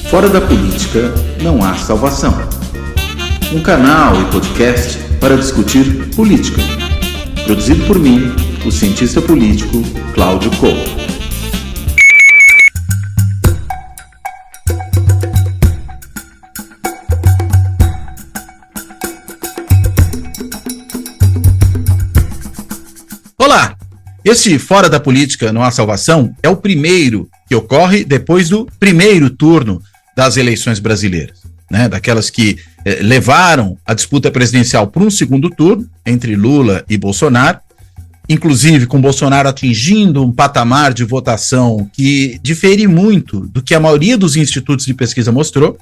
Fora da política não há salvação. Um canal e podcast para discutir política. Produzido por mim, o cientista político Cláudio Couto. Olá! Este Fora da Política Não Há Salvação é o primeiro que ocorre depois do primeiro turno das eleições brasileiras, né? Daquelas que levaram a disputa presidencial para um segundo turno entre Lula e Bolsonaro, inclusive com Bolsonaro atingindo um patamar de votação que difere muito do que a maioria dos institutos de pesquisa mostrou,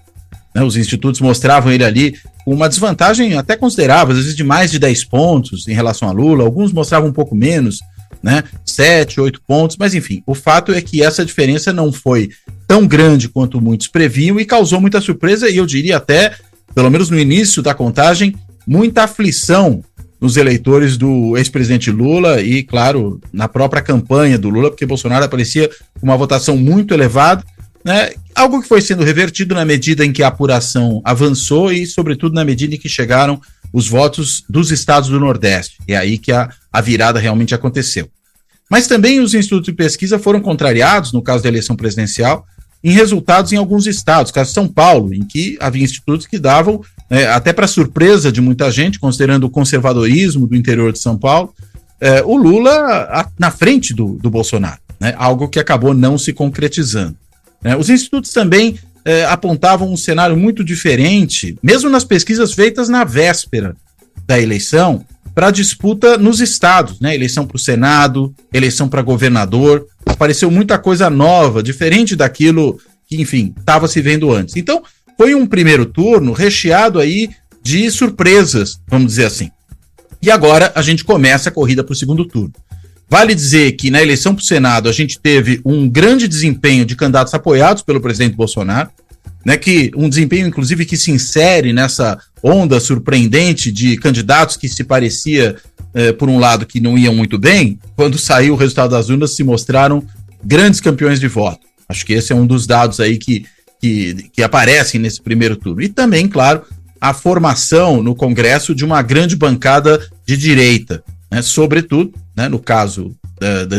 né? Os institutos mostravam ele ali com uma desvantagem até considerável, às vezes de mais de 10 pontos em relação a Lula, alguns mostravam um pouco menos, né? 7, 8 pontos, mas enfim, o fato é que essa diferença não foi tão grande quanto muitos previam e causou muita surpresa e eu diria até, pelo menos no início da contagem, muita aflição nos eleitores do ex-presidente Lula e, claro, na própria campanha do Lula, porque Bolsonaro aparecia com uma votação muito elevada, né? Algo que foi sendo revertido na medida em que a apuração avançou e, sobretudo, na medida em que chegaram os votos dos estados do Nordeste. É aí que a virada realmente aconteceu. Mas também os institutos de pesquisa foram contrariados, no caso da eleição presidencial, em resultados em alguns estados, caso São Paulo, em que havia institutos que davam, até para surpresa de muita gente, considerando o conservadorismo do interior de São Paulo, o Lula na frente do Bolsonaro, né? Algo que acabou não se concretizando. Os institutos também apontavam um cenário muito diferente, mesmo nas pesquisas feitas na véspera da eleição, para a disputa nos estados, né? Eleição para o Senado, eleição para governador, apareceu muita coisa nova, diferente daquilo que, enfim, estava se vendo antes. Então, foi um primeiro turno recheado aí de surpresas, vamos dizer assim. E agora a gente começa a corrida para o segundo turno. Vale dizer que na eleição para o Senado a gente teve um grande desempenho de candidatos apoiados pelo presidente Bolsonaro, né, que um desempenho, inclusive, que se insere nessa onda surpreendente de candidatos que se parecia, por um lado, que não iam muito bem, quando saiu o resultado das urnas se mostraram grandes campeões de voto. Acho que esse é um dos dados aí que aparecem nesse primeiro turno. E também, claro, a formação no Congresso de uma grande bancada de direita, né, sobretudo, né, no caso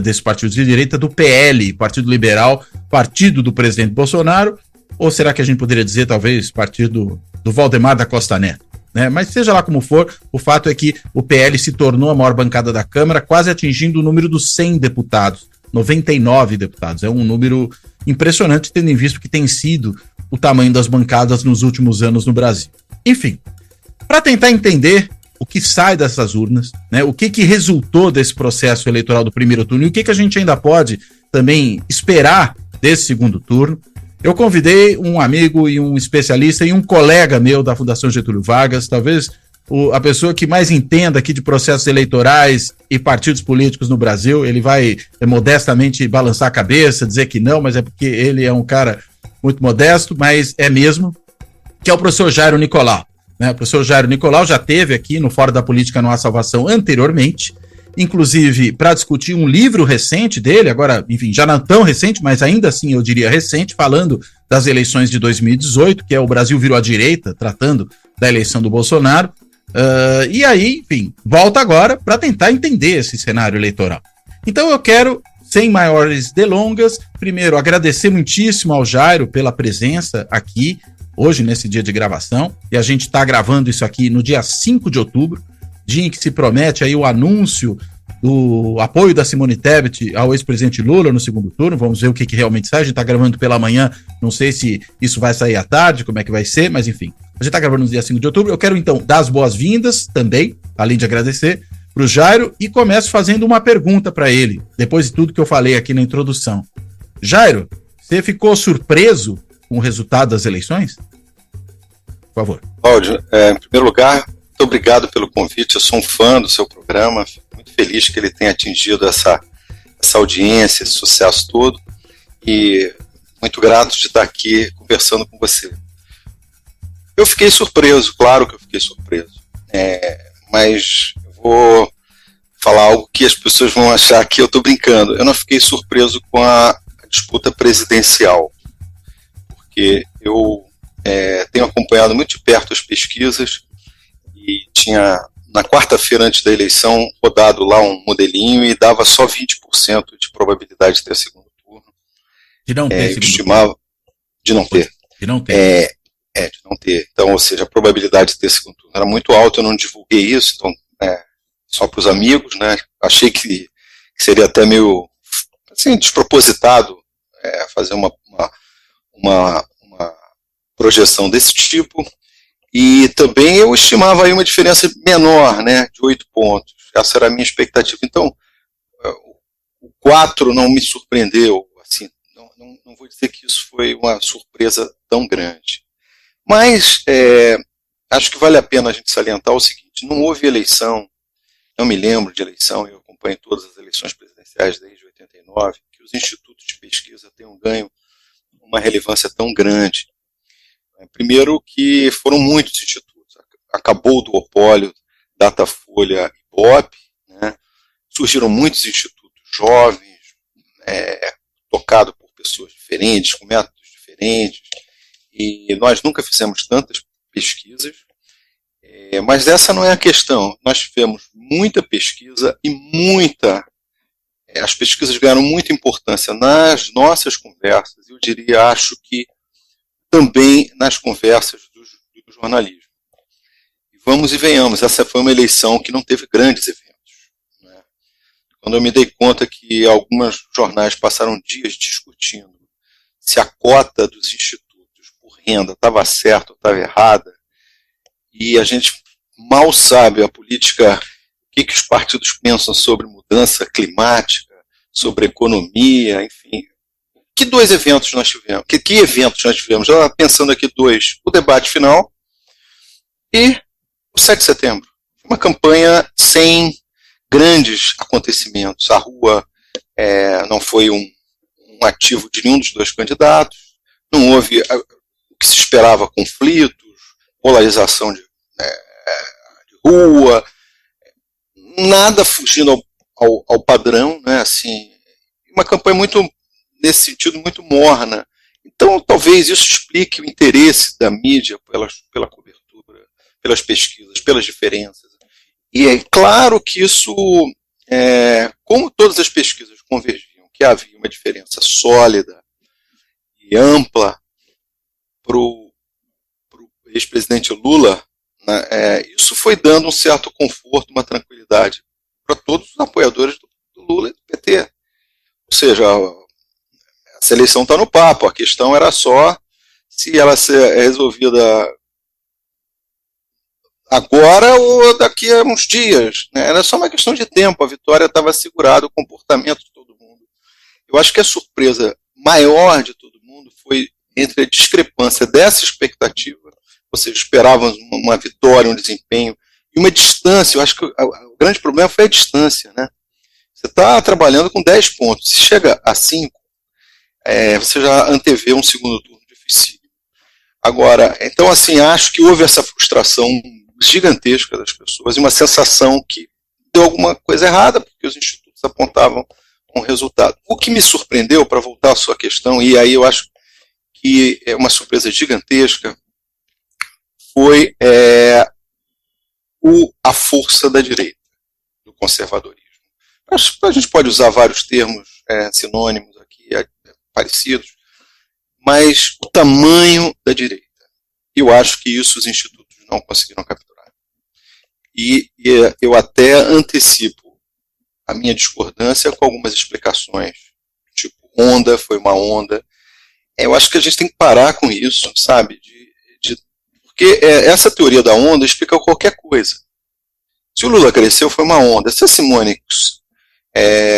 desse partido de direita, do PL, Partido Liberal, partido do presidente Bolsonaro, ou será que a gente poderia dizer, talvez, partido do Valdemar da Costa Neto, né? Mas seja lá como for, o fato é que o PL se tornou a maior bancada da Câmara, quase atingindo o número dos 100 deputados, 99 deputados. É um número impressionante, tendo em vista que tem sido o tamanho das bancadas nos últimos anos no Brasil. Enfim, para tentar entender o que sai dessas urnas, né, o que resultou desse processo eleitoral do primeiro turno e o que a gente ainda pode também esperar desse segundo turno, eu convidei um amigo e um especialista e um colega meu da Fundação Getúlio Vargas, talvez a pessoa que mais entenda aqui de processos eleitorais e partidos políticos no Brasil. Ele vai modestamente balançar a cabeça, dizer que não, mas é porque ele é um cara muito modesto, mas é mesmo, que é o professor Jairo Nicolau. O professor Jairo Nicolau já esteve aqui no Fora da Política Não Há Salvação anteriormente, inclusive para discutir um livro recente dele, agora, enfim, já não tão recente, mas ainda assim eu diria recente, falando das eleições de 2018, que é o Brasil virou à direita, tratando da eleição do Bolsonaro, e aí, enfim, volta agora para tentar entender esse cenário eleitoral. Então eu quero, sem maiores delongas, primeiro agradecer muitíssimo ao Jairo pela presença aqui, hoje nesse dia de gravação, e a gente está gravando isso aqui no dia 5 de outubro, dia em que se promete aí o anúncio do apoio da Simone Tebet ao ex-presidente Lula no segundo turno. Vamos ver o que realmente sai. A gente está gravando pela manhã, não sei se isso vai sair à tarde, como é que vai ser, mas enfim. A gente está gravando no dia 5 de outubro. Eu quero então dar as boas-vindas também, além de agradecer, para o Jairo, e começo fazendo uma pergunta para ele, depois de tudo que eu falei aqui na introdução. Jairo, você ficou surpreso com o resultado das eleições? Por favor. Cláudio, em primeiro lugar, muito obrigado pelo convite. Eu sou um fã do seu programa, fico muito feliz que ele tenha atingido essa audiência, esse sucesso todo, e muito grato de estar aqui conversando com você. Eu fiquei surpreso, claro que eu fiquei surpreso, mas eu vou falar algo que as pessoas vão achar que eu estou brincando. Eu não fiquei surpreso com a disputa presidencial, porque eu tenho acompanhado muito de perto as pesquisas e tinha, na quarta-feira antes da eleição, rodado lá um modelinho e dava só 20% de probabilidade de ter segundo turno. De não ter segundo estimava turno. De não ter. De não ter. De não ter. Então, ou seja, a probabilidade de ter segundo turno era muito alta, eu não divulguei isso, então, só para os amigos, né? Achei que seria até meio assim, despropositado fazer uma projeção desse tipo. E também eu estimava aí uma diferença menor, né, de 8 pontos. Essa era a minha expectativa. Então, o 4 não me surpreendeu. Assim, não vou dizer que isso foi uma surpresa tão grande. Mas acho que vale a pena a gente salientar o seguinte: não houve eleição, não me lembro de eleição, eu acompanho todas as eleições presidenciais desde 89, que os institutos de pesquisa tenham ganho uma relevância tão grande. Primeiro que foram muitos institutos, acabou o duopólio Datafolha e Ibope, né? Surgiram muitos institutos jovens, tocados por pessoas diferentes, com métodos diferentes, e nós nunca fizemos tantas pesquisas, mas essa não é a questão. Nós tivemos muita pesquisa e as pesquisas ganharam muita importância nas nossas conversas, eu diria, acho que também nas conversas do jornalismo. E vamos e venhamos, essa foi uma eleição que não teve grandes eventos, né? Quando eu me dei conta que alguns jornais passaram dias discutindo se a cota dos institutos por renda estava certa ou estava errada, e a gente mal sabe a política, o que os partidos pensam sobre mudança climática, sobre economia, enfim. Que dois eventos nós tivemos? Que eventos nós tivemos? Já pensando aqui dois: o debate final e o 7 de setembro. Uma campanha sem grandes acontecimentos. A rua não foi um ativo de nenhum dos dois candidatos, não houve o que se esperava: conflitos, polarização de rua, nada fugindo ao padrão, né? Assim, uma campanha nesse sentido, muito morna. Então, talvez isso explique o interesse da mídia pela cobertura, pelas pesquisas, pelas diferenças. E é claro que isso, como todas as pesquisas convergiam, que havia uma diferença sólida e ampla para o ex-presidente Lula, né, isso foi dando um certo conforto, uma tranquilidade para todos os apoiadores do Lula e do PT. Ou seja, essa eleição está no papo, a questão era só se ela ser resolvida agora ou daqui a uns dias, né? Era só uma questão de tempo, a vitória estava assegurada, o comportamento de todo mundo. Eu acho que a surpresa maior de todo mundo foi entre a discrepância dessa expectativa, ou seja, esperávamos uma vitória, um desempenho, e uma distância. Eu acho que o grande problema foi a distância, né? Você está trabalhando com 10 pontos, se chega a 5, você já antevê um segundo turno difícil. Agora, então, assim, acho que houve essa frustração gigantesca das pessoas e uma sensação que deu alguma coisa errada, porque os institutos apontavam um resultado. O que me surpreendeu, para voltar à sua questão, e aí eu acho que é uma surpresa gigantesca, foi a força da direita, do conservadorismo. A gente pode usar vários termos sinônimos aqui, parecidos, mas o tamanho da direita. Eu acho que isso os institutos não conseguiram capturar. E eu até antecipo a minha discordância com algumas explicações, tipo, onda foi uma onda. Eu acho que a gente tem que parar com isso, sabe? Porque essa teoria da onda explica qualquer coisa. Se o Lula cresceu, foi uma onda. Se a Simone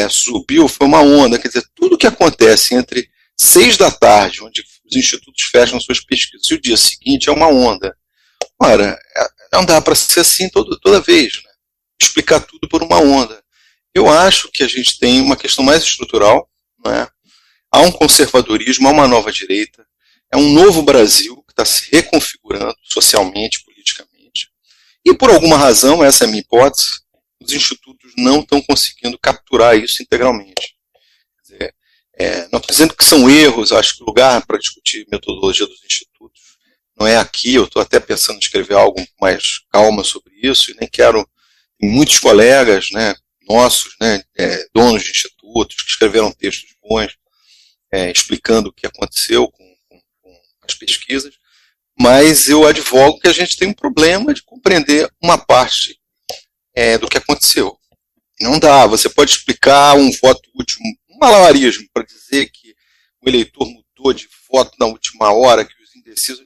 subiu, foi uma onda. Quer dizer, tudo que acontece entre 6 da tarde, onde os institutos fecham suas pesquisas, e o dia seguinte é uma onda. Ora, não dá para ser assim toda vez, né? Explicar tudo por uma onda. Eu acho que a gente tem uma questão mais estrutural, né? Há um conservadorismo, há uma nova direita, é um novo Brasil que está se reconfigurando socialmente, politicamente, e por alguma razão, essa é a minha hipótese, os institutos não estão conseguindo capturar isso integralmente. Quer dizer, Não estou dizendo que são erros, acho que o lugar para discutir metodologia dos institutos não é aqui, eu estou até pensando em escrever algo com mais calma sobre isso, e nem quero, tem muitos colegas, né, nossos, né, donos de institutos, que escreveram textos bons, explicando o que aconteceu com as pesquisas, mas eu advogo que a gente tem um problema de compreender uma parte do que aconteceu. Não dá, você pode explicar um voto útil, um malabarismo, para dizer que o eleitor mudou de voto na última hora, que os indecisos...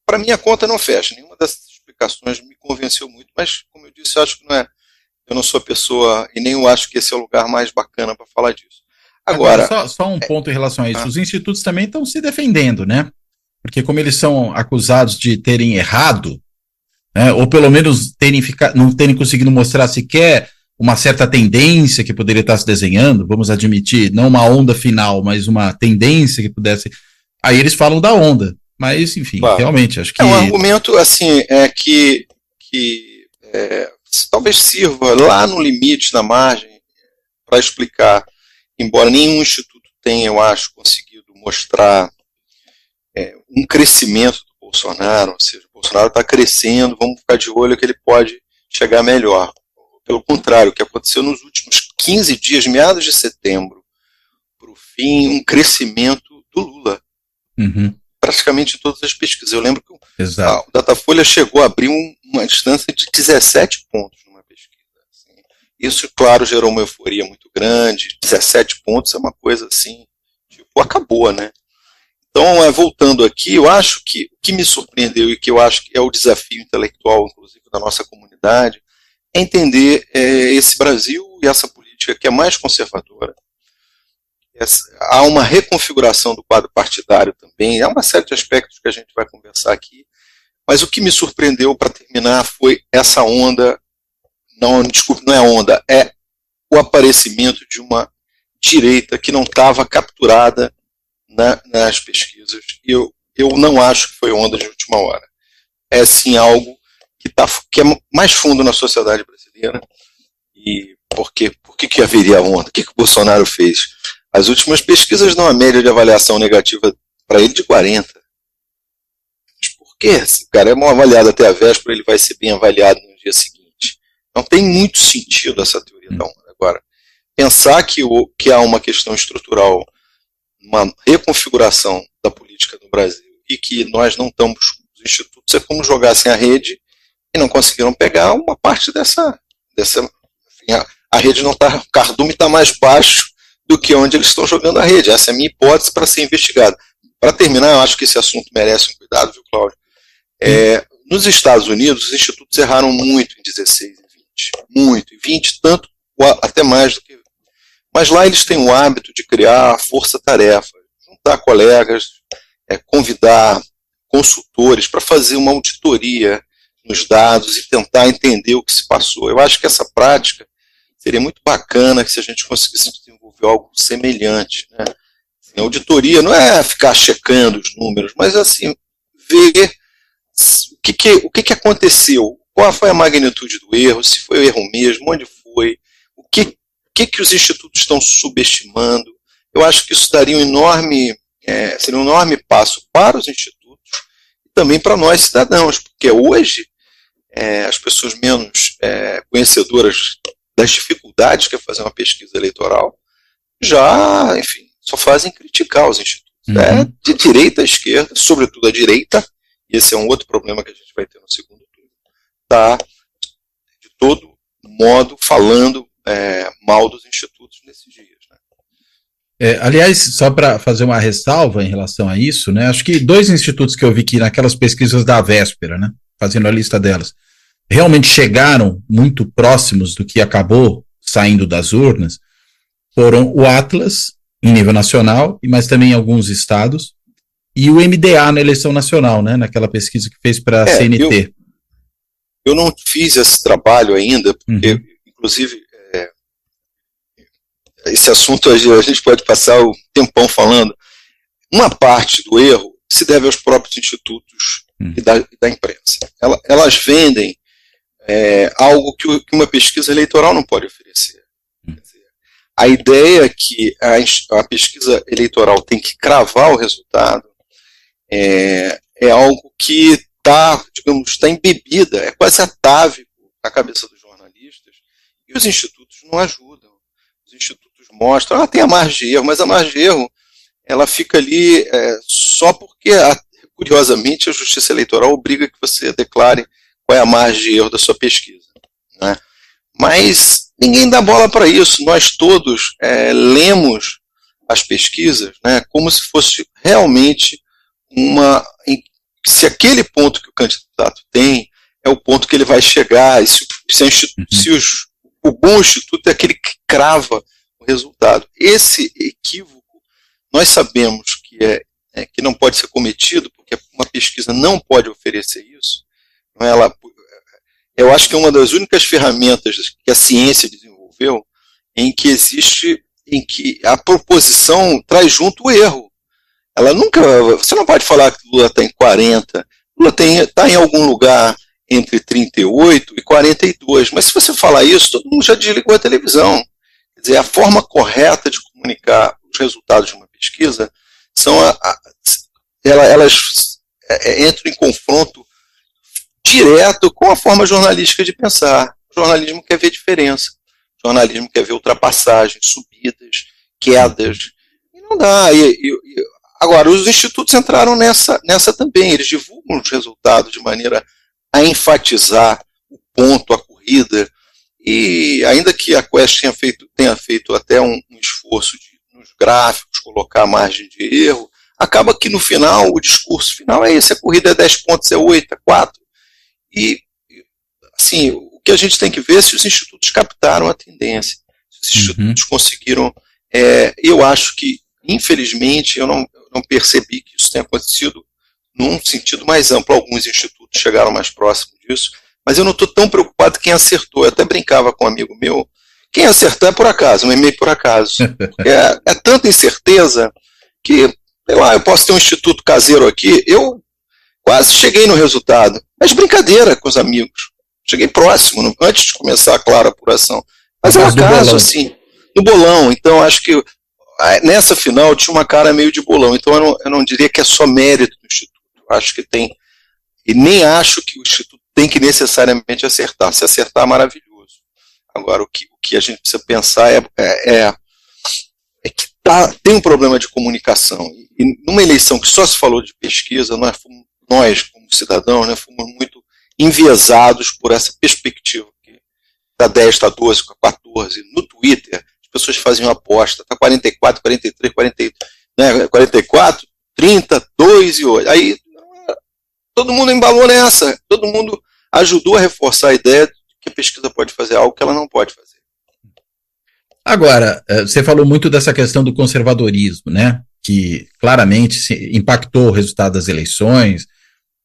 Para mim a conta não fecha, nenhuma dessas explicações me convenceu muito, mas como eu disse, eu acho que eu não sou a pessoa, e nem eu acho que esse é o lugar mais bacana para falar disso. Agora só um ponto em relação a isso, os institutos também estão se defendendo, né? Porque como eles são acusados de terem errado, né, ou pelo menos não terem conseguido mostrar sequer uma certa tendência que poderia estar se desenhando, vamos admitir, não uma onda final, mas uma tendência que pudesse... Aí eles falam da onda, mas enfim, claro, realmente, acho que... Um argumento, assim, que talvez sirva lá no limite, na margem, para explicar, embora nenhum instituto tenha, eu acho, conseguido mostrar um crescimento do Bolsonaro, ou seja, o Bolsonaro está crescendo, vamos ficar de olho que ele pode chegar melhor. Pelo contrário, o que aconteceu nos últimos 15 dias, meados de setembro, para o fim, um crescimento do Lula. Uhum. Praticamente em todas as pesquisas. Eu lembro que o Datafolha chegou a abrir uma distância de 17 pontos numa pesquisa. Assim. Isso, claro, gerou uma euforia muito grande. 17 pontos é uma coisa assim, tipo, acabou, né? Então, voltando aqui, eu acho que o que me surpreendeu e que eu acho que é o desafio intelectual, inclusive, da nossa comunidade, é entender esse Brasil e essa política que é mais conservadora. Há uma reconfiguração do quadro partidário também, há uma série de aspectos que a gente vai conversar aqui, mas o que me surpreendeu, para terminar, foi essa onda, não é onda, é o aparecimento de uma direita que não estava capturada nas pesquisas, e eu não acho que foi onda de última hora. É sim algo que é mais fundo na sociedade brasileira. E por que haveria onda? O que o Bolsonaro fez? As últimas pesquisas dão uma média de avaliação negativa para ele de 40. Mas por quê? Se o cara é mal avaliado até a véspera, ele vai ser bem avaliado no dia seguinte. Não tem muito sentido essa teoria da onda. Agora, pensar que há uma questão estrutural, uma reconfiguração da política do Brasil, e que nós não estamos, os institutos, é como jogassem a rede e não conseguiram pegar uma parte dessa enfim, a rede não está, o cardume está mais baixo do que onde eles estão jogando a rede. Essa é a minha hipótese para ser investigada. Para terminar, eu acho que esse assunto merece um cuidado, viu, Cláudio? Nos Estados Unidos, os institutos erraram muito em 16 e 20. Muito, e 20 tanto, até mais do que... Mas lá eles têm o hábito de criar força-tarefa, juntar colegas, convidar consultores para fazer uma auditoria nos dados e tentar entender o que se passou. Eu acho que essa prática seria muito bacana se a gente conseguisse desenvolver algo semelhante, né? Assim, a auditoria não é ficar checando os números, mas assim, ver o que aconteceu, qual foi a magnitude do erro, se foi o erro mesmo, onde foi, o que os institutos estão subestimando. Eu acho que isso daria seria um enorme passo para os institutos e também para nós cidadãos, porque hoje as pessoas menos conhecedoras das dificuldades que é fazer uma pesquisa eleitoral já, enfim, só fazem criticar os institutos. Uhum. De direita à esquerda, sobretudo a direita, e esse é um outro problema que a gente vai ter no segundo turno, está de todo modo falando mal dos institutos nesses dias. Né? Aliás, só para fazer uma ressalva em relação a isso, né, acho que 2 institutos que eu vi que naquelas pesquisas da véspera, né, fazendo a lista delas, realmente chegaram muito próximos do que acabou saindo das urnas, foram o Atlas, em nível nacional, mas também em alguns estados, e o MDA na eleição nacional, né, naquela pesquisa que fez para a CNT. Eu não fiz esse trabalho ainda, porque, inclusive, esse assunto a gente pode passar o tempão falando. Uma parte do erro se deve aos próprios institutos e da imprensa. Elas vendem algo que uma pesquisa eleitoral não pode oferecer. Quer dizer, a ideia que a pesquisa eleitoral tem que cravar o resultado é algo que está embebida, é quase atávico na cabeça dos jornalistas, e os institutos não ajudam. Os institutos mostram, tem a margem de erro, mas a margem de erro ela fica ali só porque, curiosamente, a Justiça Eleitoral obriga que você declare qual é a margem de erro da sua pesquisa, né? Mas ninguém dá bola para isso. Nós todos lemos as pesquisas, né, como se fosse realmente se aquele ponto que o candidato tem é o ponto que ele vai chegar, e o bom instituto é aquele que crava o resultado. Esse equívoco nós sabemos que não pode ser cometido, porque uma pesquisa não pode oferecer isso. Eu acho que é uma das únicas ferramentas que a ciência desenvolveu em que a proposição traz junto o erro. Você não pode falar que Lula está em 40, Lula está em algum lugar entre 38 e 42, mas se você falar isso, todo mundo já desligou a televisão. Quer dizer, a forma correta de comunicar os resultados de uma pesquisa elas entram em confronto direto com a forma jornalística de pensar. O jornalismo quer ver diferença, o jornalismo quer ver ultrapassagens, subidas, quedas, e não dá. Agora, os institutos entraram nessa também, eles divulgam os resultados de maneira a enfatizar o ponto, a corrida, e ainda que a Quest tenha feito até um esforço nos gráficos, colocar a margem de erro, acaba que no final, o discurso final é esse, a corrida é 10 pontos, é 8, é 4, e assim, o que a gente tem que ver é se os institutos captaram a tendência, se os institutos conseguiram, eu acho que, infelizmente, eu não percebi que isso tenha acontecido num sentido mais amplo. Alguns institutos chegaram mais próximos disso, mas eu não estou tão preocupado quem acertou. Eu até brincava com um amigo meu, quem acertar é por acaso, é meio por acaso. É tanta incerteza que, sei lá, eu posso ter um instituto caseiro aqui, eu quase cheguei no resultado, mas brincadeira com os amigos. Cheguei próximo, antes de começar, claro, a apuração. Mas é um acaso, assim, no bolão. Então, acho que nessa final tinha uma cara meio de bolão. Então, eu não diria que é só mérito do Instituto. Acho que tem. E nem acho que o Instituto tem que necessariamente acertar. Se acertar, maravilhoso. Agora, o que a gente precisa pensar é que tem um problema de comunicação. E numa eleição que só se falou de pesquisa, nós, como cidadãos, fomos muito enviesados por essa perspectiva. Que da 10 está 12, com 14. No Twitter, as pessoas faziam aposta. Está 44, 43, 44, 30, 2 e 8. Aí todo mundo embalou nessa. Todo mundo ajudou a reforçar a ideia de que a pesquisa pode fazer algo que ela não pode fazer. Agora, você falou muito dessa questão do conservadorismo, né? Que claramente impactou o resultado das eleições,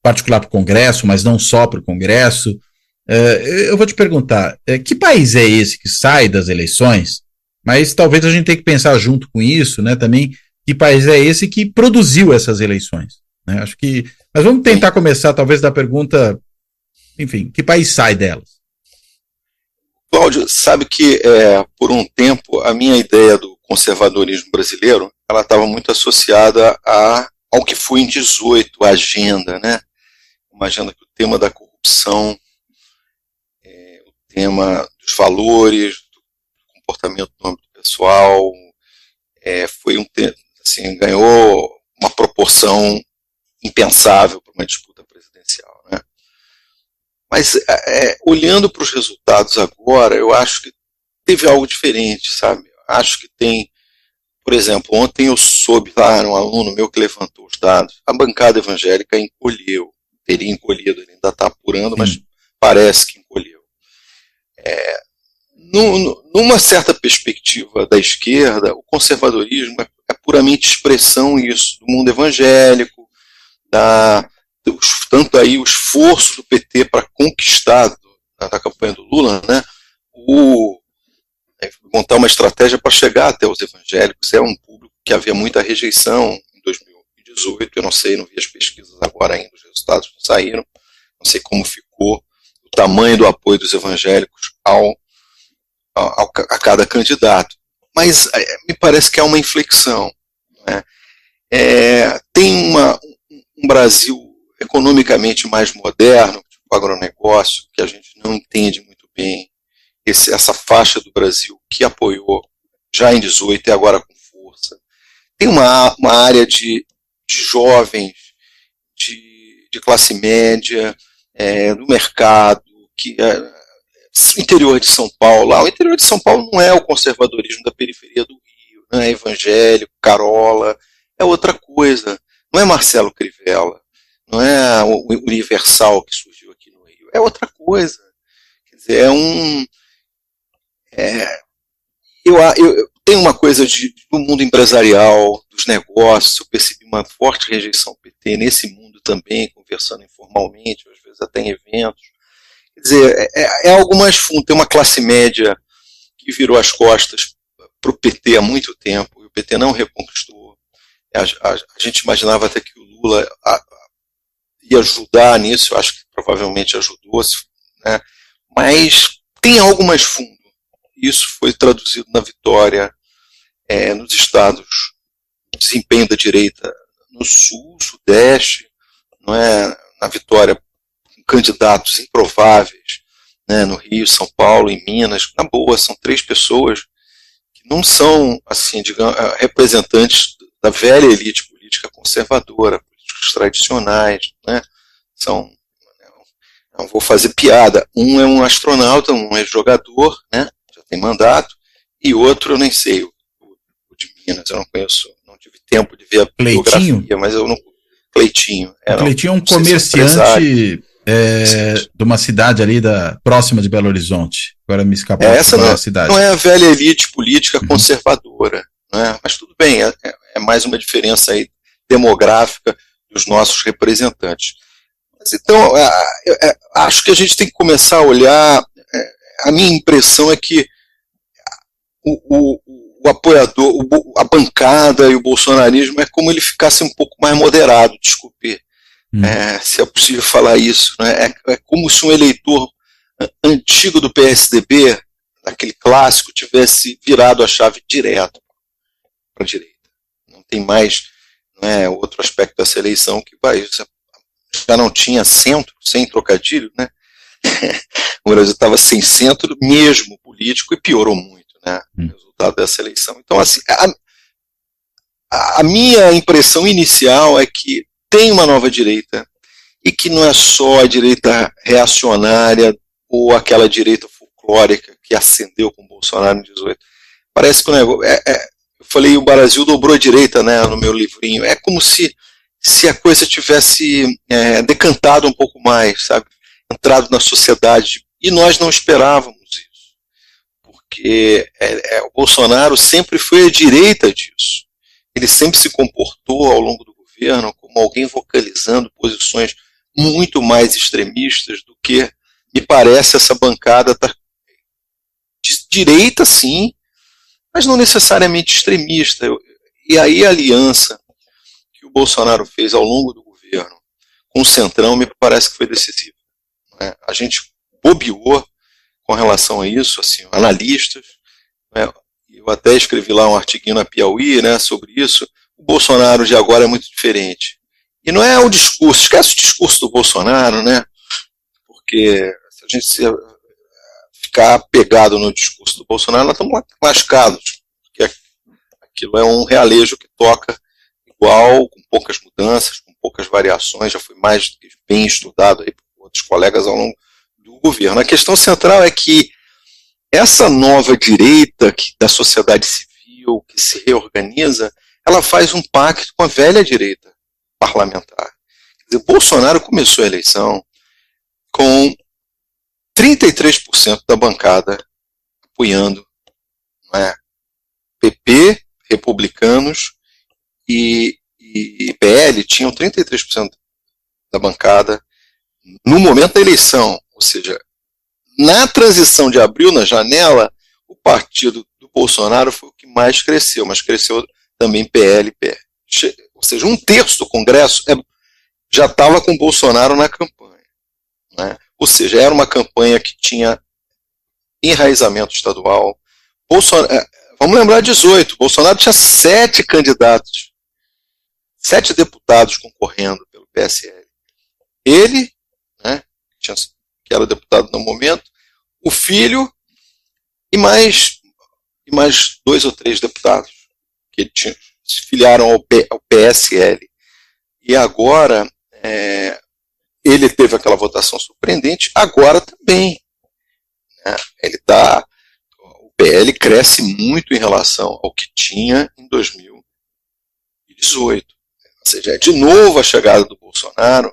particular para o Congresso, mas não só para o Congresso. Eu vou te perguntar, que país é esse que sai das eleições? Mas talvez a gente tenha que pensar junto com isso, né? Também, que país é esse que produziu essas eleições? Né? Acho que. Mas vamos tentar começar, talvez, da pergunta, enfim, que país sai delas? Cláudio, sabe que por um tempo a minha ideia do conservadorismo brasileiro ela estava muito associada ao que foi em 18, a agenda, né? Uma agenda que o tema da corrupção, o tema dos valores, do comportamento no âmbito pessoal, foi assim, ganhou uma proporção impensável para uma disputa presidencial, né? Mas olhando para os resultados agora, eu acho que teve algo diferente, sabe? Acho que tem, por exemplo, ontem eu soube lá, um aluno meu que levantou os dados, a bancada evangélica encolheu, teria encolhido, ele ainda está apurando, mas parece que encolheu. Numa certa perspectiva da esquerda, o conservadorismo é puramente expressão isso, do mundo evangélico, tanto aí o esforço do PT para conquistar da campanha do Lula, né, montar uma estratégia para chegar até os evangélicos. É um público que havia muita rejeição em 2018, eu não sei, não vi as pesquisas agora ainda, os resultados não saíram, não sei como ficou o tamanho do apoio dos evangélicos a cada candidato. mas me parece que há uma inflexão, né? Tem um Brasil economicamente mais moderno, tipo agronegócio, que a gente não entende muito bem, essa faixa do Brasil que apoiou já em 18 e agora com força. Tem uma área de jovens, de classe média, do mercado, que interior de São Paulo. O interior de São Paulo não é o conservadorismo da periferia do Rio, não é evangélico, Carola, é outra coisa. Não é Marcelo Crivella, não é o Universal que surgiu aqui no Rio, é outra coisa. Quer dizer, eu tenho uma coisa do mundo empresarial, dos negócios, eu percebi uma forte rejeição ao PT nesse mundo também, conversando informalmente, às vezes até em eventos. Quer dizer, é algo mais fundo. Tem uma classe média que virou as costas para o PT há muito tempo, e o PT não reconquistou. A gente imaginava até que o Lula ia ajudar nisso, eu acho que provavelmente ajudou, né? Mas tem algo mais fundo. Isso foi traduzido na vitória nos estados, desempenho da direita no sul, sudeste, não é? Na vitória com candidatos improváveis, né? No Rio, São Paulo, em Minas, na boa, são 3 pessoas que não são, assim, digamos, representantes da velha elite política conservadora, políticos tradicionais, né? Não vou fazer piada, um é um astronauta, um é jogador, né? Já tem mandato, e outro eu nem sei, o de Minas, eu não conheço, não tive tempo de ver a biografia, mas eu não... Cleitinho. Cleitinho é um comerciante de uma cidade ali próxima de Belo Horizonte. Agora me escapou a cidade. Não é a velha elite política conservadora, né? Mas tudo bem, é mais uma diferença aí demográfica dos nossos representantes. Mas então, acho que a gente tem que começar a olhar. A minha impressão é que o apoiador, a bancada e o bolsonarismo é como ele ficasse um pouco mais moderado, desculpe, se é possível falar isso, né? É como se um eleitor antigo do PSDB, aquele clássico, tivesse virado a chave direto para a direita. Não tem mais, não é, outro aspecto dessa eleição que já não tinha centro, sem trocadilho, né? O Brasil estava sem centro mesmo político e piorou muito, né? O resultado dessa eleição. Então, assim, a minha impressão inicial é que tem uma nova direita e que não é só a direita reacionária ou aquela direita folclórica que ascendeu com o Bolsonaro em 18. Parece que o negócio... eu falei, o Brasil dobrou a direita, né, no meu livrinho. É como se a coisa tivesse decantado um pouco mais, sabe? Entrado na sociedade. E nós não esperávamos isso. Porque o Bolsonaro sempre foi à direita disso. Ele sempre se comportou ao longo do governo como alguém vocalizando posições muito mais extremistas do que, me parece, essa bancada de direita, sim, mas não necessariamente extremista. E aí a aliança que o Bolsonaro fez ao longo do governo com o Centrão me parece que foi decisiva. Né? A gente bobeou com relação a isso, assim, analistas, né? Eu até escrevi lá um artiguinho na Piauí, né, sobre isso. O Bolsonaro de agora é muito diferente. E não é o discurso, esquece o discurso do Bolsonaro, né? Porque se a gente ficar apegado no discurso do Bolsonaro, nós estamos lascados. Porque aquilo é um realejo que toca igual, com poucas mudanças, com poucas variações, já foi mais bem estudado aí por outros colegas ao longo do governo. A questão central é que essa nova direita da sociedade civil que se reorganiza, ela faz um pacto com a velha direita parlamentar. Quer dizer, Bolsonaro começou a eleição com 33% da bancada apoiando, né, PP, republicanos e PL tinham 33% da bancada no momento da eleição, ou seja, na transição de abril, na janela, o partido do Bolsonaro foi o que mais cresceu, mas cresceu também PL e PL. Ou seja, 1/3 do Congresso já estava com Bolsonaro na campanha. Né? Ou seja, era uma campanha que tinha enraizamento estadual. vamos lembrar 18. Bolsonaro tinha 7 candidatos, 7 deputados concorrendo pelo PSL. Ele, né, que era deputado no momento, o filho e mais 2 ou 3 deputados que se filiaram ao PSL. E agora ele teve aquela votação surpreendente, agora também. Né, o PL cresce muito em relação ao que tinha em 2018. Ou seja, de novo a chegada do Bolsonaro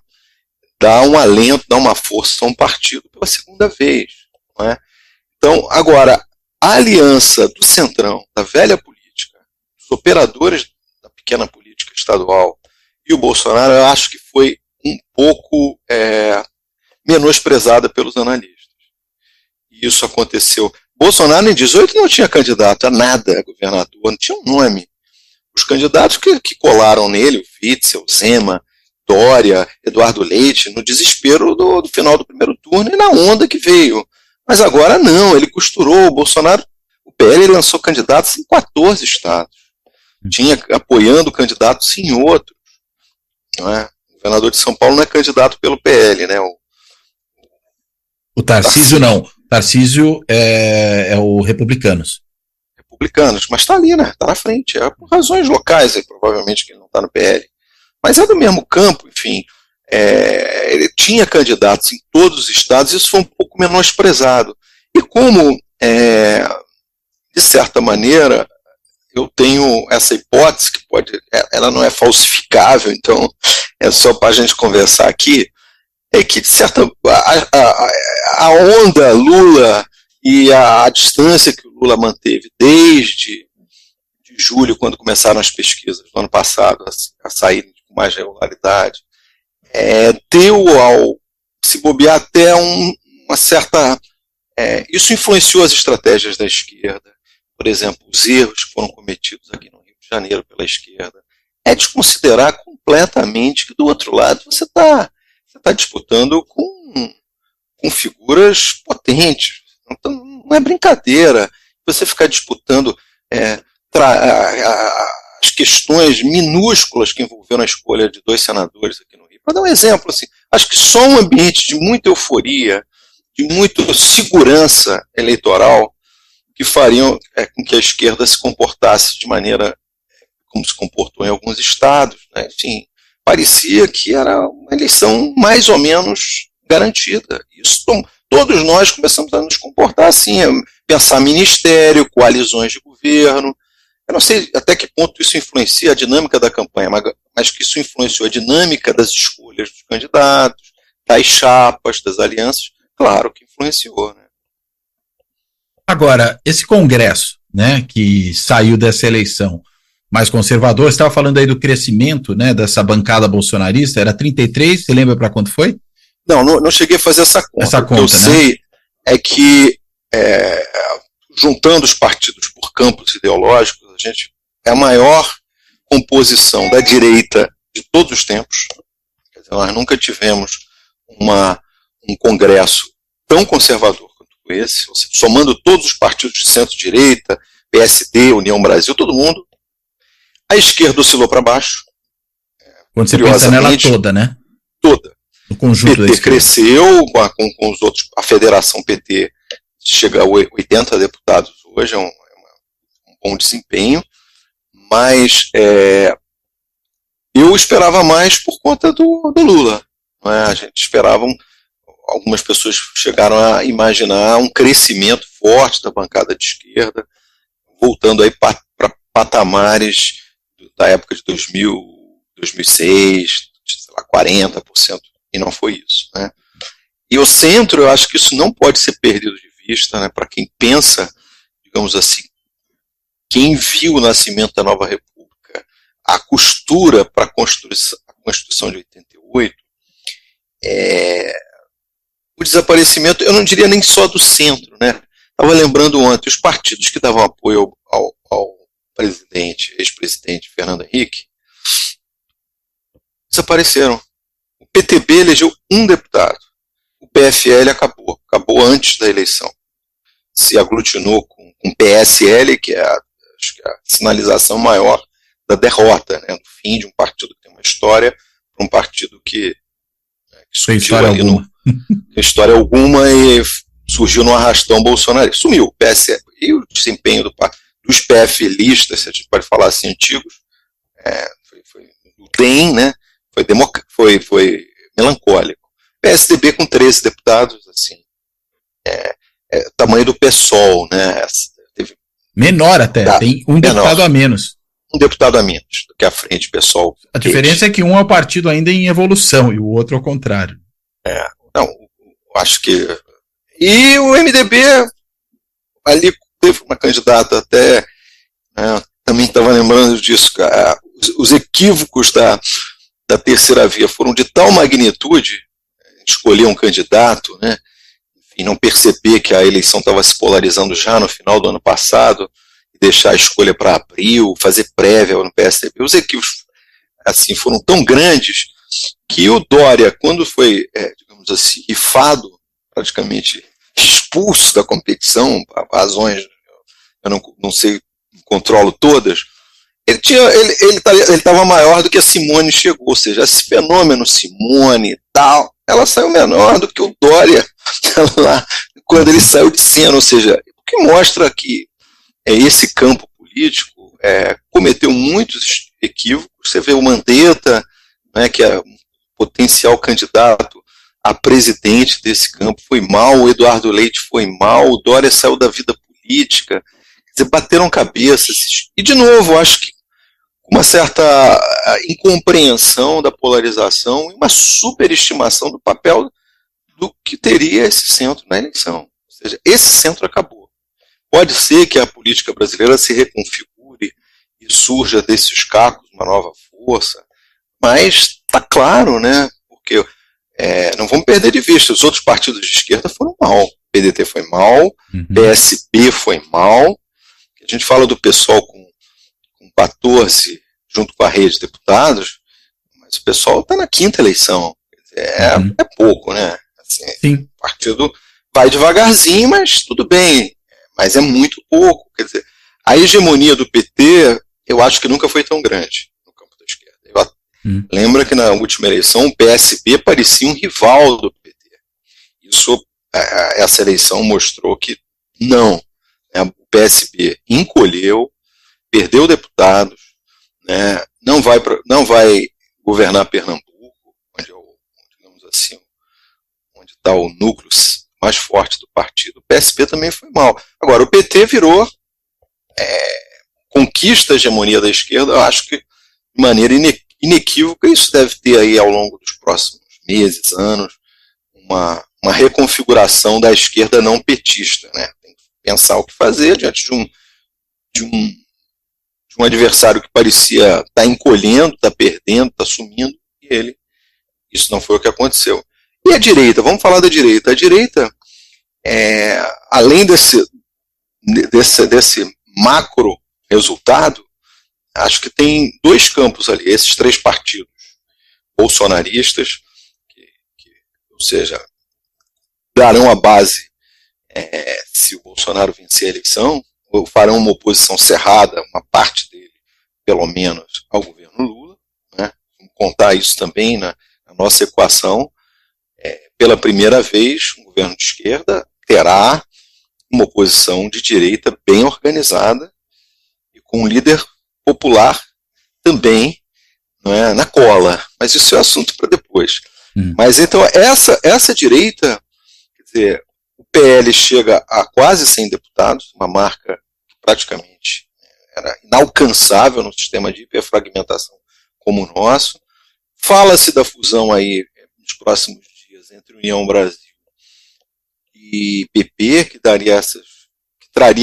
dá um alento, dá uma força a um partido pela segunda vez. Não é? Então, agora, a aliança do Centrão, da velha política, dos operadores da pequena política estadual e o Bolsonaro, eu acho que foi um pouco menosprezada pelos analistas. E isso aconteceu. Bolsonaro em 18 não tinha candidato a nada, governador, não tinha um nome. Os candidatos que colaram nele, o Witzel, o Zema, Dória, Eduardo Leite, no desespero do final do primeiro turno e na onda que veio. Mas agora não, ele costurou. O Bolsonaro, o PL lançou candidatos em 14 estados. Tinha apoiando candidatos em outros. Não é? O governador de São Paulo não é candidato pelo PL, né? O Tarcísio não. O Tarcísio é o Republicanos. Republicanos, mas está ali, né? Está na frente. É por razões locais, aí, provavelmente, que ele não está no PL. Mas é do mesmo campo, enfim. Ele tinha candidatos em todos os estados, isso foi um pouco menosprezado. E como, de certa maneira, eu tenho essa hipótese que ela não é falsificável, então é só para a gente conversar aqui, é que de certa a onda Lula e a distância que o Lula manteve desde julho, quando começaram as pesquisas do ano passado a saírem com mais regularidade, deu ao se bobear até uma certa... isso influenciou as estratégias da esquerda. Por exemplo, os erros que foram cometidos aqui no Rio de Janeiro pela esquerda. É desconsiderar completamente que do outro lado você está disputando com figuras potentes. Então, não é brincadeira você ficar disputando as questões minúsculas que envolveram a escolha de 2 senadores aqui no Rio. Para dar um exemplo, assim, acho que só um ambiente de muita euforia, de muita segurança eleitoral, que fariam com que a esquerda se comportasse de maneira como se comportou em alguns estados. Né? Enfim, parecia que era uma eleição mais ou menos garantida. Isso, todos nós começamos a nos comportar assim, a pensar ministério, coalizões de governo. Eu não sei até que ponto isso influencia a dinâmica da campanha, mas que isso influenciou a dinâmica das escolhas dos candidatos, das chapas, das alianças, claro que influenciou. Né? Agora, esse Congresso, né, que saiu dessa eleição mais conservador, você estava falando aí do crescimento, né, dessa bancada bolsonarista, era 33, você lembra para quanto foi? Não cheguei a fazer essa conta. O que eu sei é que, juntando os partidos por campos ideológicos, a gente é a maior composição da direita de todos os tempos. Quer dizer, nós nunca tivemos um Congresso tão conservador quanto esse, somando todos os partidos de centro-direita, PSD, União Brasil, todo mundo. A esquerda oscilou para baixo. Quando você pensa nela toda, né? Toda. O conjunto PT cresceu com os outros, a federação PT chega a 80 deputados hoje, é um bom desempenho, mas eu esperava mais por conta do Lula. Não é? A gente esperava, algumas pessoas chegaram a imaginar um crescimento forte da bancada de esquerda, voltando aí para patamares da época de 2000, 2006, sei lá, 40%, e não foi isso. Né? E o centro, eu acho que isso não pode ser perdido de vista, né, para quem pensa, digamos assim, quem viu o nascimento da nova república, a costura para a Constituição de 88, o desaparecimento, eu não diria nem só do centro, né? Estava lembrando ontem, os partidos que davam apoio ao presidente, ex-presidente Fernando Henrique, desapareceram. O PTB elegeu um deputado. O PFL acabou antes da eleição. Se aglutinou com o PSL, que é Acho que é a sinalização maior da derrota, né, do fim de um partido que tem uma história para um partido que surgiu ali história alguma e surgiu no arrastão bolsonarista. Sumiu o PSL. E o desempenho dos PFListas, se a gente pode falar assim, antigos, foi o DEM, né, foi melancólico. PSDB com 13 deputados, assim, tamanho do PSOL, né? Menor até, tem um deputado a menos. Um deputado a menos do que a frente PSOL. A diferença é que um é o partido ainda em evolução e o outro ao contrário. Não, acho que... E o MDB, ali teve uma candidata até, né, também estava lembrando disso, os equívocos da terceira via foram de tal magnitude, escolher um candidato, né, enfim, não perceber que a eleição estava se polarizando já no final do ano passado, e deixar a escolha para abril, fazer prévia no PSDB. Os equívocos assim, foram tão grandes que o Dória, quando foi, digamos assim, rifado, praticamente expulso da competição, razões, eu não sei, não controlo todas, ele estava maior do que a Simone chegou, ou seja, esse fenômeno Simone e tal, ela saiu menor do que o Dória lá, quando ele saiu de cena, ou seja, o que mostra que esse campo político cometeu muitos equívocos. Você vê o Mandetta, né, que é um potencial candidato a presidente desse campo, foi mal, o Eduardo Leite foi mal, o Dória saiu da vida política, quer dizer, bateram cabeças, e de novo, acho que uma certa incompreensão da polarização e uma superestimação do papel do que teria esse centro na eleição. Ou seja, esse centro acabou. Pode ser que a política brasileira se reconfigure e surja desses cacos uma nova força, mas está claro, né? Porque não vamos perder de vista, os outros partidos de esquerda foram mal. O PDT foi mal, PSB foi mal. A gente fala do pessoal com 14, junto com a rede de deputados, mas o pessoal está na 5ª eleição. É pouco, né? Assim, o partido vai devagarzinho, mas tudo bem. Mas é muito pouco. Quer dizer, a hegemonia do PT, eu acho que nunca foi tão grande no campo da esquerda. Lembra que na última eleição o PSB parecia um rival do PT. Essa eleição mostrou que não. Né? O PSB encolheu, perdeu deputados, né? não vai governar Pernambuco, digamos assim, onde está o núcleo mais forte do partido. O PSB também foi mal. Agora, o PT virou conquista a hegemonia da esquerda, eu acho que de maneira inequívoca. Isso deve ter aí ao longo dos próximos meses, anos, uma reconfiguração da esquerda não petista, né? Tem que pensar o que fazer diante de um adversário que parecia estar encolhendo, estar perdendo, estar sumindo, e isso não foi o que aconteceu. E a direita, vamos falar da direita. A direita, além desse macro resultado, acho que tem dois campos ali, esses 3 partidos bolsonaristas, ou seja, darão a base se o Bolsonaro vencer a eleição, ou farão uma oposição cerrada, uma parte dele, pelo menos, ao governo Lula, né? Vamos contar isso também na nossa equação. Pela primeira vez, um governo de esquerda terá uma oposição de direita bem organizada e com um líder popular também, não é, na cola. Mas isso é assunto para depois. Mas então essa direita, quer dizer, o PL chega a quase 100 deputados, uma marca que praticamente era inalcançável no sistema de hiperfragmentação como o nosso. Fala-se da fusão aí nos próximos dias entre União Brasil e PP, que traria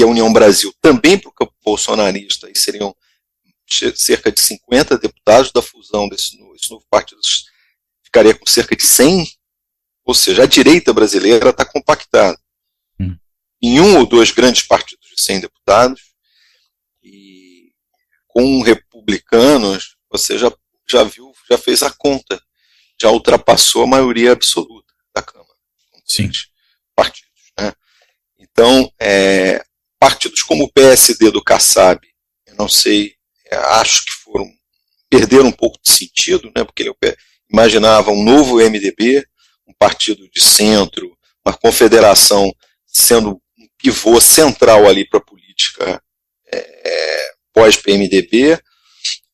a União Brasil também para o campo bolsonarista, e seriam cerca de 50 deputados da fusão desse novo partido, ficaria com cerca de 100, ou seja, a direita brasileira está compactada em 1 ou 2 grandes partidos de 100 deputados, e com republicanos, você já viu, já fez a conta, já ultrapassou a maioria absoluta da Câmara. Sim. Partidos, né? Então, partidos como o PSD do Kassab não sei, acho que perderam um pouco de sentido, né, porque eu imaginava um novo MDB, um partido de centro, uma confederação sendo um pivô central ali para a política pós-PMDB.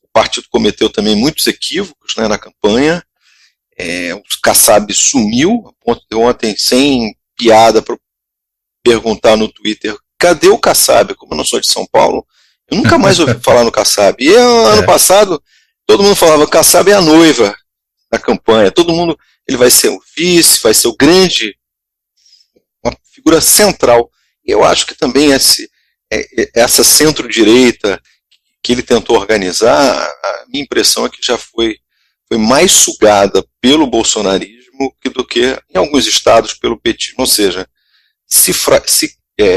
O partido cometeu também muitos equívocos, né, na campanha. O Kassab sumiu, a ponto de ontem, sem piada, para perguntar no Twitter, cadê o Kassab? Como eu não sou de São Paulo, eu nunca mais ouvi falar no Kassab. E ano passado, todo mundo falava, Kassab é a noiva da campanha, todo mundo, ele vai ser o vice, vai ser o grande, uma figura central. E eu acho que também essa centro-direita que ele tentou organizar, a minha impressão é que já foi mais sugada pelo bolsonarismo do que em alguns estados pelo petismo, ou seja, se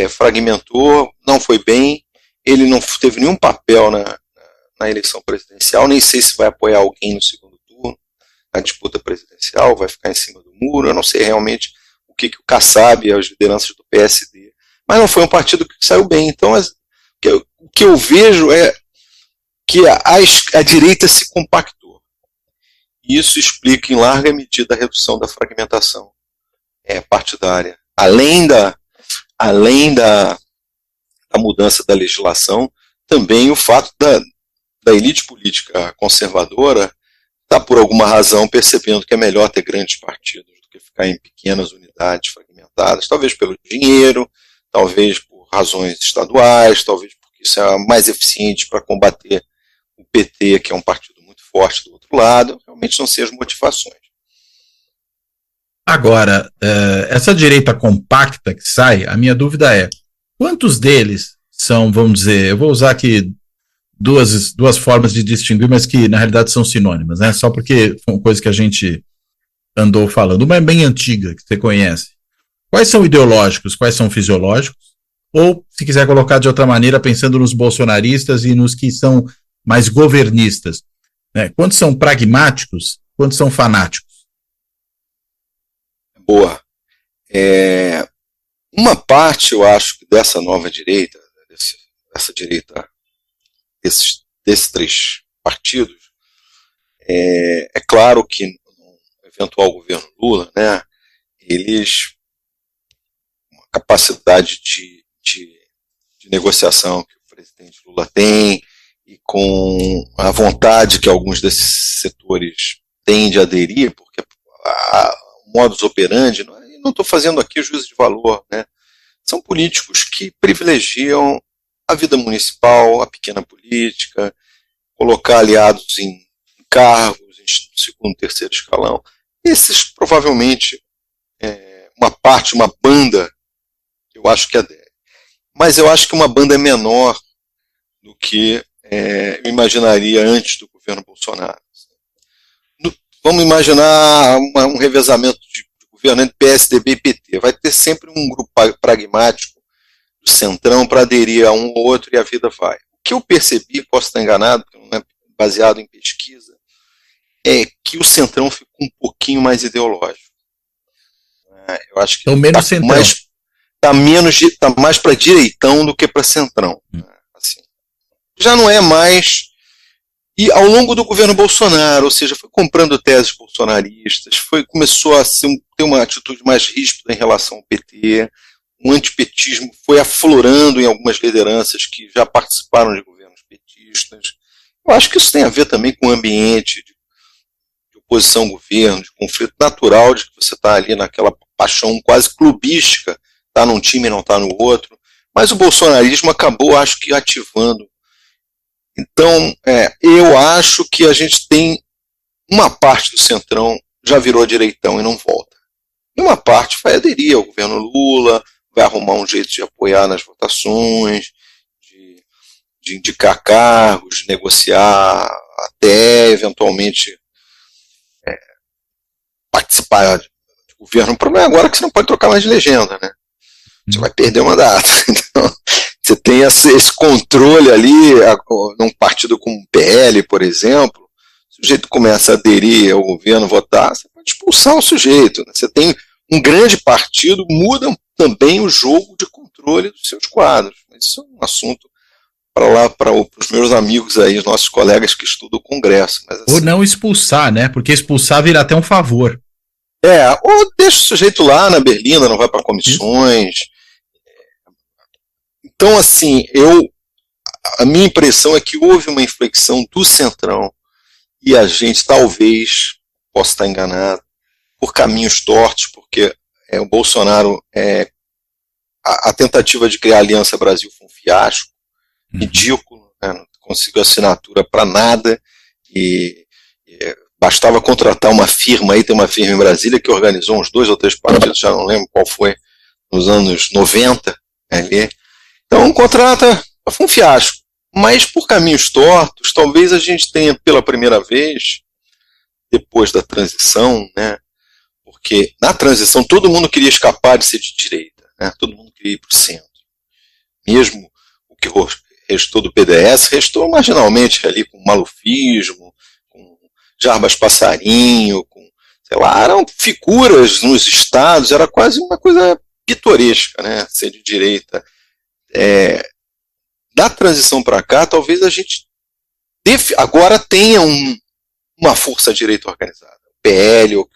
fragmentou, não foi bem, ele não teve nenhum papel na eleição presidencial, nem sei se vai apoiar alguém no segundo turno, na disputa presidencial, vai ficar em cima do muro, eu não sei realmente o que o Kassab e as lideranças do PSD, mas não foi um partido que saiu bem. Então, o que eu vejo é que a direita se compactou. E isso explica, em larga medida, a redução da fragmentação partidária. Além da mudança da legislação, também o fato da elite política conservadora estar, por alguma razão, percebendo que é melhor ter grandes partidos do que ficar em pequenas unidades fragmentadas, talvez pelo dinheiro, talvez por razões estaduais, talvez porque isso é mais eficiente para combater o PT, que é um partido muito forte do outro lado. Realmente não sei as motivações. Agora, essa direita compacta que sai, a minha dúvida é, quantos deles são, vamos dizer, eu vou usar aqui duas formas de distinguir, mas que na realidade são sinônimas, né? Só porque foi uma coisa que a gente andou falando. Uma é bem antiga, que você conhece. Quais são ideológicos, quais são fisiológicos? Ou, se quiser colocar de outra maneira, pensando nos bolsonaristas e nos que são mais governistas, né? Quantos são pragmáticos, quantos são fanáticos? Boa. Uma parte, eu acho, dessa nova direita, dessa direita, desses três partidos, é claro que no eventual governo Lula, né, eles, uma capacidade de negociação que o presidente Lula tem, e com a vontade que alguns desses setores têm de aderir, porque o modus operandi, não estou fazendo aqui juízo de valor, né, são políticos que privilegiam a vida municipal, a pequena política, colocar aliados em cargos, em segundo, terceiro escalão. Esses, provavelmente, uma banda, eu acho que adere. Mas eu acho que uma banda é menor do que eu imaginaria antes do governo Bolsonaro. Vamos imaginar um revezamento de governo entre PSDB e PT. Vai ter sempre um grupo pragmático do centrão para aderir a um ou outro e a vida vai. O que eu percebi, posso estar enganado, porque não é baseado em pesquisa, é que o centrão ficou um pouquinho mais ideológico. Eu acho que então, menos centrão. Tá mais para direitão do que para centrão. Assim. Já não é mais. E ao longo do governo Bolsonaro, ou seja, foi comprando teses bolsonaristas, começou a ter uma atitude mais ríspida em relação ao PT, o antipetismo foi aflorando em algumas lideranças que já participaram de governos petistas. Eu acho que isso tem a ver também com o ambiente de oposição ao governo, de conflito natural, de que você está ali naquela paixão quase clubística, está num time e não está no outro. Mas o bolsonarismo acabou, acho que, ativando. Então, eu acho que a gente tem uma parte do centrão já virou direitão e não volta. E uma parte vai aderir ao governo Lula, vai arrumar um jeito de apoiar nas votações, de indicar cargos, de negociar, até eventualmente participar de governo. O problema agora é que você não pode trocar mais de legenda, né? Você vai perder o mandato. Então, você tem esse controle ali, num partido como o PL, por exemplo, se o sujeito começa a aderir ao governo, votar, você pode expulsar o sujeito. Né? Você tem um grande partido, muda também o jogo de controle dos seus quadros. Mas isso é um assunto para lá, para os meus amigos aí, os nossos colegas que estudam o Congresso. Mas, assim, ou não expulsar, né? Porque expulsar vira até um favor. Ou deixa o sujeito lá na berlinda, não vai para comissões. Isso. Então, assim, a minha impressão é que houve uma inflexão do Centrão e a gente talvez, possa estar enganado, por caminhos tortos, porque o Bolsonaro, a tentativa de criar a Aliança Brasil foi um fiasco, ridículo, né? Não conseguiu assinatura para nada, e bastava contratar uma firma, aí tem uma firma em Brasília que organizou uns 2 ou 3 partidos, já não lembro qual foi, nos anos 90, ali. Então, contrata, foi um fiasco. Mas por caminhos tortos, talvez a gente tenha pela primeira vez, depois da transição, né? Porque na transição todo mundo queria escapar de ser de direita, né? Todo mundo queria ir para o centro. Mesmo o que restou do PDS, restou marginalmente ali com malufismo, com Jarbas Passarinho, com, sei lá, eram figuras nos estados, era quase uma coisa pitoresca, né? Ser de direita. Da transição para cá, talvez a gente agora tenha uma força-direita organizada. O PL, o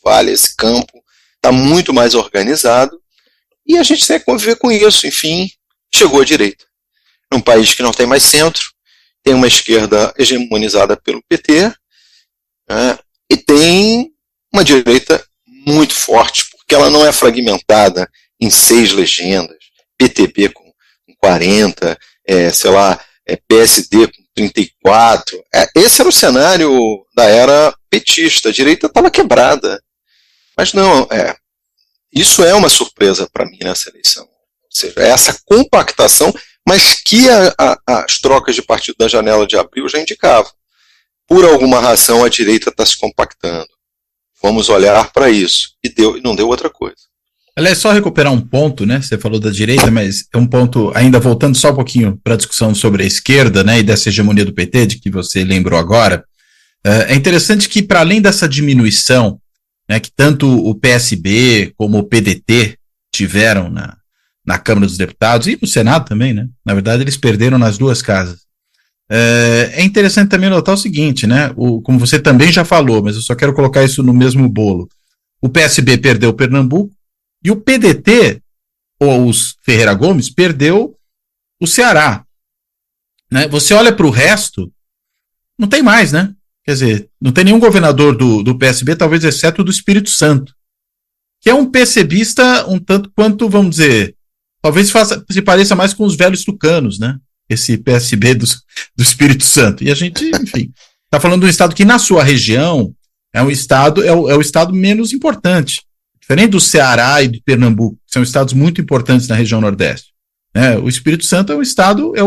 Vale, esse campo está muito mais organizado e a gente tem que conviver com isso. Enfim, chegou a direita. Num país que não tem mais centro, tem uma esquerda hegemonizada pelo PT, né, e tem uma direita muito forte, porque ela não é fragmentada em 6 legendas, PTB com 40, PSD com 34. Esse era o cenário da era petista. A direita estava quebrada. Mas não, isso é uma surpresa para mim nessa eleição. Ou seja, essa compactação, mas que as trocas de partido da janela de abril já indicavam. Por alguma razão a direita está se compactando. Vamos olhar para isso. E não deu outra coisa. Aliás, só recuperar um ponto, né? Você falou da direita, mas é um ponto, ainda voltando só um pouquinho para a discussão sobre a esquerda, né? E dessa hegemonia do PT, de que você lembrou agora. É interessante que, para além dessa diminuição, né, que tanto o PSB como o PDT tiveram na Câmara dos Deputados e no Senado também, né? Na verdade, eles perderam nas 2 casas. É interessante também notar o seguinte, né? Como você também já falou, mas eu só quero colocar isso no mesmo bolo. O PSB perdeu Pernambuco e o PDT, ou os Ferreira Gomes, perdeu o Ceará. Né? Você olha para o resto, não tem mais, né? Quer dizer, não tem nenhum governador do PSB, talvez exceto do Espírito Santo, que é um PSBista um tanto quanto, vamos dizer, talvez se pareça mais com os velhos tucanos, né? Esse PSB do Espírito Santo. E a gente, enfim, está falando de um estado que na sua região é um estado, é o estado menos importante. Diferente do Ceará e do Pernambuco, que são estados muito importantes na região Nordeste. Né? O Espírito Santo é o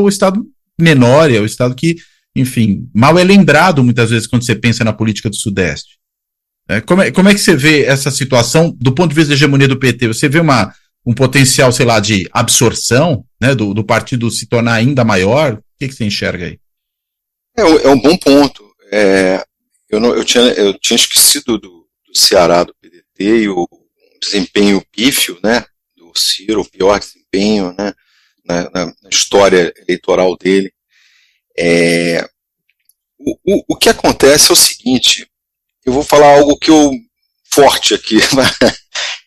estado menor, é o estado que, enfim, mal é lembrado muitas vezes quando você pensa na política do Sudeste. Como é que você vê essa situação do ponto de vista da hegemonia do PT? Você vê um potencial, sei lá, de absorção, né, do partido se tornar ainda maior? O que você enxerga aí? É um bom ponto. Eu tinha esquecido do Ceará, do PDT, e o desempenho pífio, né, do Ciro, o pior desempenho, né, na história eleitoral dele. O que acontece é o seguinte, eu vou falar algo forte aqui,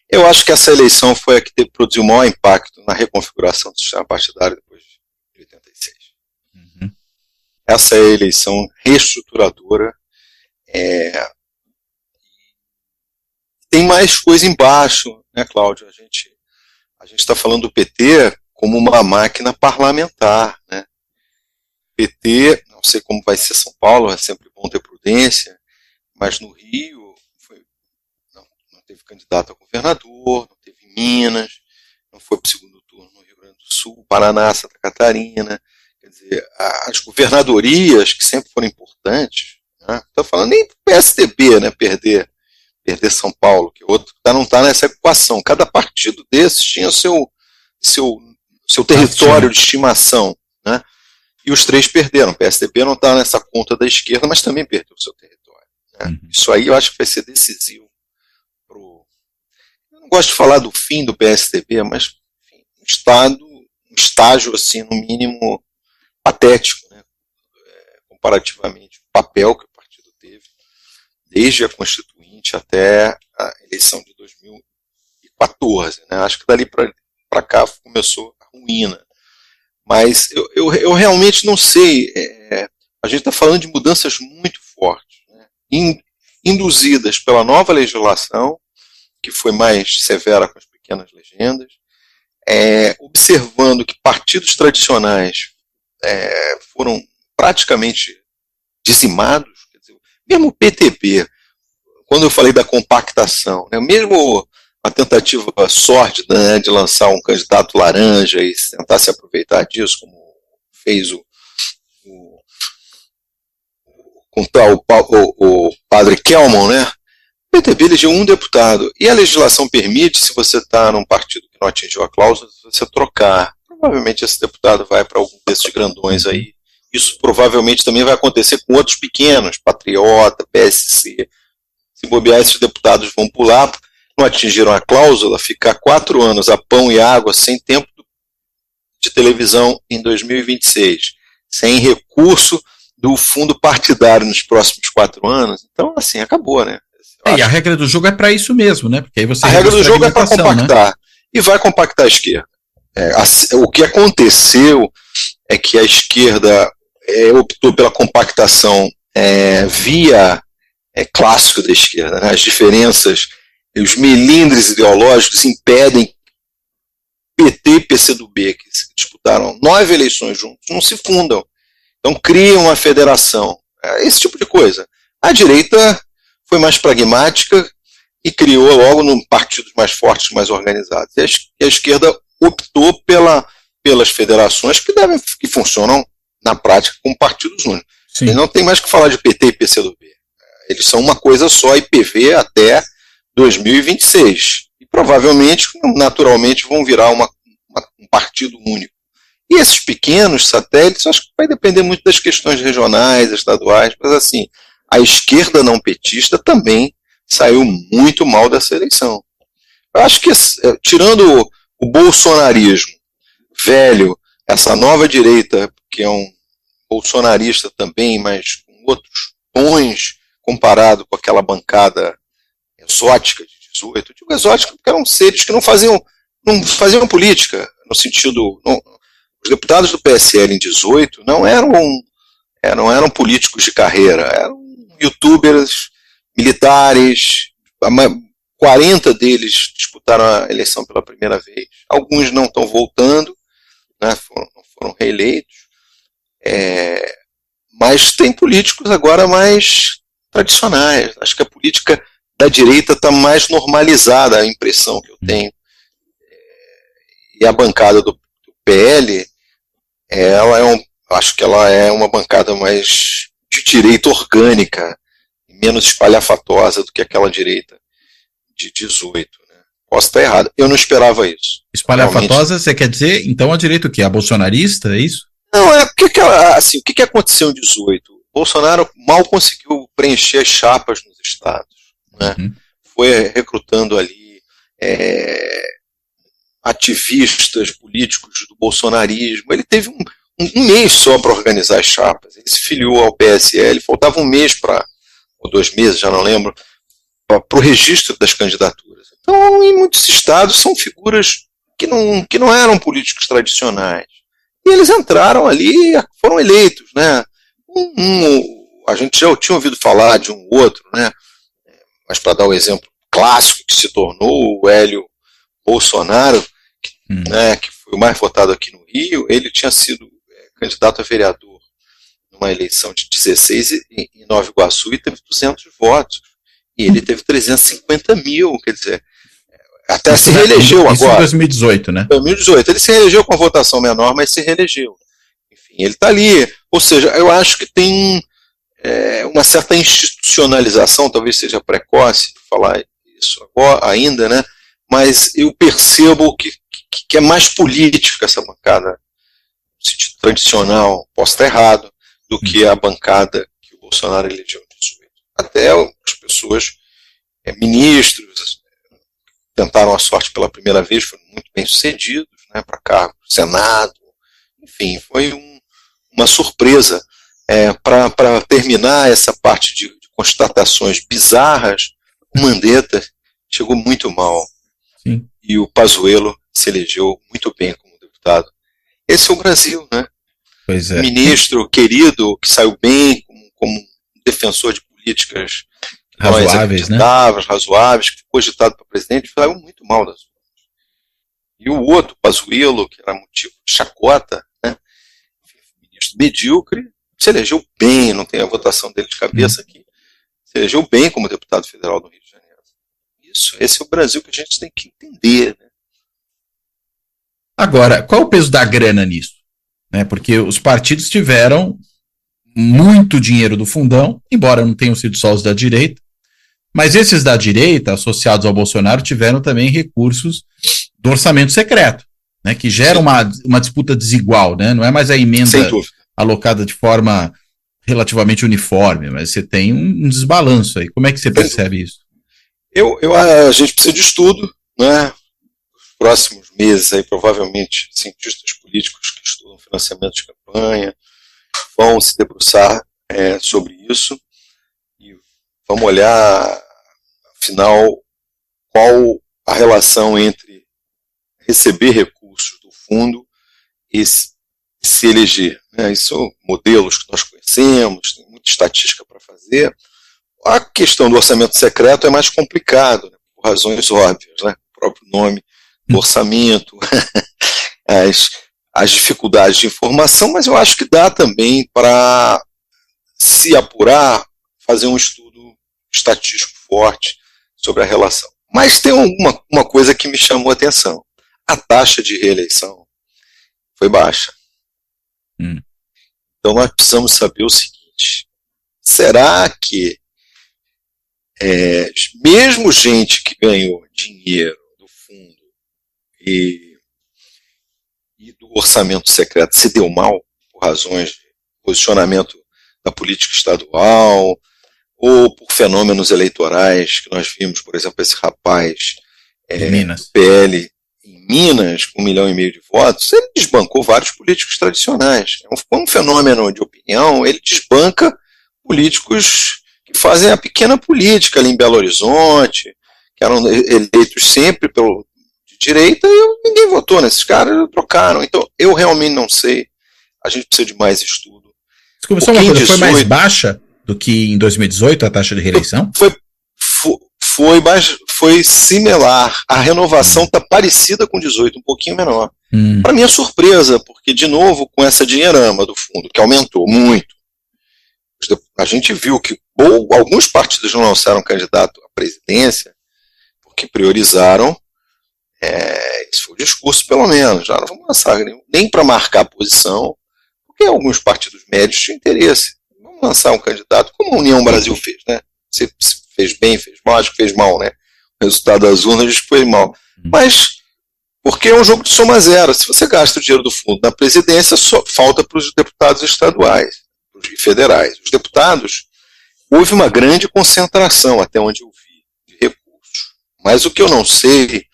eu acho que essa eleição foi a que produziu o maior impacto na reconfiguração do sistema partidário depois de 86. Uhum. Essa é a eleição reestruturadora. Tem mais coisa embaixo, né, Cláudio? A gente está falando do PT como uma máquina parlamentar, né? PT, não sei como vai ser São Paulo, é sempre bom ter prudência, mas no Rio não teve candidato a governador, não teve em Minas, não foi para o segundo turno no Rio Grande do Sul, Paraná, Santa Catarina. Quer dizer, as governadorias, que sempre foram importantes, né? Estou falando nem do PSDB, né, perder São Paulo, que outro não está nessa equação. Cada partido desses tinha seu território de estimação, né? E os 3 perderam. O PSDB não está nessa conta da esquerda, mas também perdeu o seu território. Né? Uhum. Isso aí eu acho que vai ser decisivo. Eu não gosto de falar do fim do PSDB, mas enfim, um estágio, assim, no mínimo, patético, né? Comparativamente o papel que o partido teve desde a Constituinte até a eleição de 2014, né? Acho que dali para cá começou a ruína. Mas eu realmente não sei. A gente está falando de mudanças muito fortes, né? Induzidas pela nova legislação, que foi mais severa com as pequenas legendas, observando que partidos tradicionais foram praticamente dizimados. Quer dizer, mesmo o PTB, quando eu falei da compactação, né, mesmo a tentativa sórdida, né, de lançar um candidato laranja e tentar se aproveitar disso, como fez o padre Kelman, né? O PTB elegeu um deputado. E a legislação permite, se você está num partido que não atingiu a cláusula, você trocar. Provavelmente esse deputado vai para algum desses grandões aí. Isso provavelmente também vai acontecer com outros pequenos, Patriota, PSC. Se bobear, esses deputados vão pular, não atingiram a cláusula, ficar 4 anos a pão e água, sem tempo de televisão em 2026, sem recurso do fundo partidário nos próximos 4 anos. Então, assim, acabou, né? E a regra do jogo é para isso mesmo, né? Porque aí você a regra do jogo é para compactar, né? E vai compactar a esquerda. O que aconteceu é que a esquerda optou pela compactação via clássico da esquerda, né? As diferenças, os melindres ideológicos impedem PT e PCdoB, que disputaram 9 eleições juntos, não se fundam. Então criam uma federação. Esse tipo de coisa. A direita foi mais pragmática e criou logo partidos mais fortes, mais organizados. E a esquerda optou pelas federações que funcionam na prática como partidos únicos. E não tem mais que falar de PT e PCdoB. Eles são uma coisa só, IPV até 2026. E provavelmente, naturalmente, vão virar um partido único. E esses pequenos satélites, acho que vai depender muito das questões regionais, estaduais, mas assim, a esquerda não petista também saiu muito mal dessa eleição. Eu acho que, tirando o bolsonarismo velho, essa nova direita, que é um bolsonarista também, mas com outros tons, comparado com aquela bancada exótica de 18, eu digo exótica porque eram seres que não faziam política, no sentido... Os deputados do PSL em 18 não eram políticos de carreira, eram youtubers, militares, 40 deles disputaram a eleição pela primeira vez. Alguns não estão voltando, né, foram reeleitos, mas tem políticos agora mais tradicionais. Acho que a política da direita está mais normalizada, a impressão que eu tenho. E a bancada do PL, acho que ela é uma bancada mais de direita orgânica, menos espalhafatosa do que aquela direita de 18. Né? Posso estar errado, eu não esperava isso. Espalhafatosa, realmente. Você quer dizer, então, a direita o quê? A bolsonarista, é isso? Não, o que aconteceu em 18? Bolsonaro mal conseguiu preencher as chapas nos estados. Né? Foi recrutando ali ativistas políticos do bolsonarismo. Ele teve um mês só para organizar as chapas. Ele se filiou ao PSL, faltava um mês ou 2 meses, já não lembro, para o registro das candidaturas. Então, em muitos estados, são figuras que não eram políticos tradicionais. E eles entraram ali e foram eleitos. Né? A gente já tinha ouvido falar de um outro, né? Mas para dar o exemplo clássico que se tornou o Hélio Bolsonaro, né, que foi o mais votado aqui no Rio, ele tinha sido candidato a vereador numa eleição de 16 em Nova Iguaçu e teve 200 votos. E ele teve 350 mil, quer dizer, até se reelegeu agora. Isso em 2018, né? 2018. Ele se reelegeu com a votação menor, mas se reelegeu. Enfim, ele está ali. Ou seja, eu acho que tem uma certa institucionalização, talvez seja precoce falar isso agora ainda, né? Mas eu percebo que é mais política essa bancada, no sentido tradicional, posso estar errado, do que a bancada que o Bolsonaro elegeu em 18. Até as pessoas, ministros, tentaram a sorte pela primeira vez, foram muito bem sucedidos, né, para cargo do Senado. Enfim, foi uma surpresa. Para terminar essa parte de constatações bizarras, o Mandetta chegou muito mal. Sim. E o Pazuello se elegeu muito bem como deputado. Esse é o Brasil, né? Pois é. Ministro querido, que saiu bem como defensor de políticas razoáveis, né? Razoáveis, que foi cogitado para presidente, saiu muito mal das urnas. E o outro, Pazuello, que era motivo de chacota, né? Ministro medíocre, se elegeu bem, não tem a votação dele de cabeça aqui, se elegeu bem como deputado federal do Rio de Janeiro. Esse é o Brasil que a gente tem que entender, né? Agora, qual o peso da grana nisso? Porque os partidos tiveram muito dinheiro do fundão, embora não tenham sido só os da direita, mas esses da direita, associados ao Bolsonaro, tiveram também recursos do orçamento secreto, né, que gera uma disputa desigual, né? Não é mais a emenda alocada de forma relativamente uniforme, mas você tem um desbalanço aí. Como é que você percebe isso? A gente precisa de estudo, né? Nos próximos meses, aí, provavelmente, cientistas políticos que estudam financiamento de campanha vão se debruçar sobre isso e vamos olhar, afinal, qual a relação entre receber recursos do fundo e se eleger, né? Isso são modelos que nós conhecemos, tem muita estatística para fazer. A questão do orçamento secreto é mais complicado, né? Por razões óbvias, né? O próprio nome do orçamento, as dificuldades de informação, mas eu acho que dá também para se apurar, fazer um estudo estatístico forte sobre a relação. Mas tem uma coisa que me chamou a atenção. A taxa de reeleição foi baixa. Então nós precisamos saber o seguinte: será que mesmo gente que ganhou dinheiro do fundo e do orçamento secreto se deu mal por razões de posicionamento da política estadual ou por fenômenos eleitorais que nós vimos, por exemplo, esse rapaz do PL em Minas, com 1,5 milhão de votos, ele desbancou vários políticos tradicionais. Foi um fenômeno de opinião, ele desbanca políticos que fazem a pequena política ali em Belo Horizonte, que eram eleitos sempre de direita, e ninguém votou nesses caras, trocaram. Então, eu realmente não sei. A gente precisa de mais estudo. Desculpa, só uma coisa, foi mais baixa do que em 2018 a taxa de reeleição? Foi similar. A renovação está parecida com 18, um pouquinho menor. Para minha surpresa, porque, de novo, com essa dinheirama do fundo, que aumentou muito, a gente viu que alguns partidos não lançaram candidato à presidência porque priorizaram, esse foi o discurso pelo menos, já não vamos lançar nem para marcar a posição, porque alguns partidos médios tinham interesse. Vamos lançar um candidato, como a União Brasil fez, né? Se fez bem, fez mal, acho que fez mal, né? O resultado das urnas diz que foi mal. Mas, porque é um jogo de soma zero. Se você gasta o dinheiro do fundo na presidência, só falta para os deputados estaduais e federais. Os deputados, houve uma grande concentração, até onde eu vi, de recursos. Mas o que eu não sei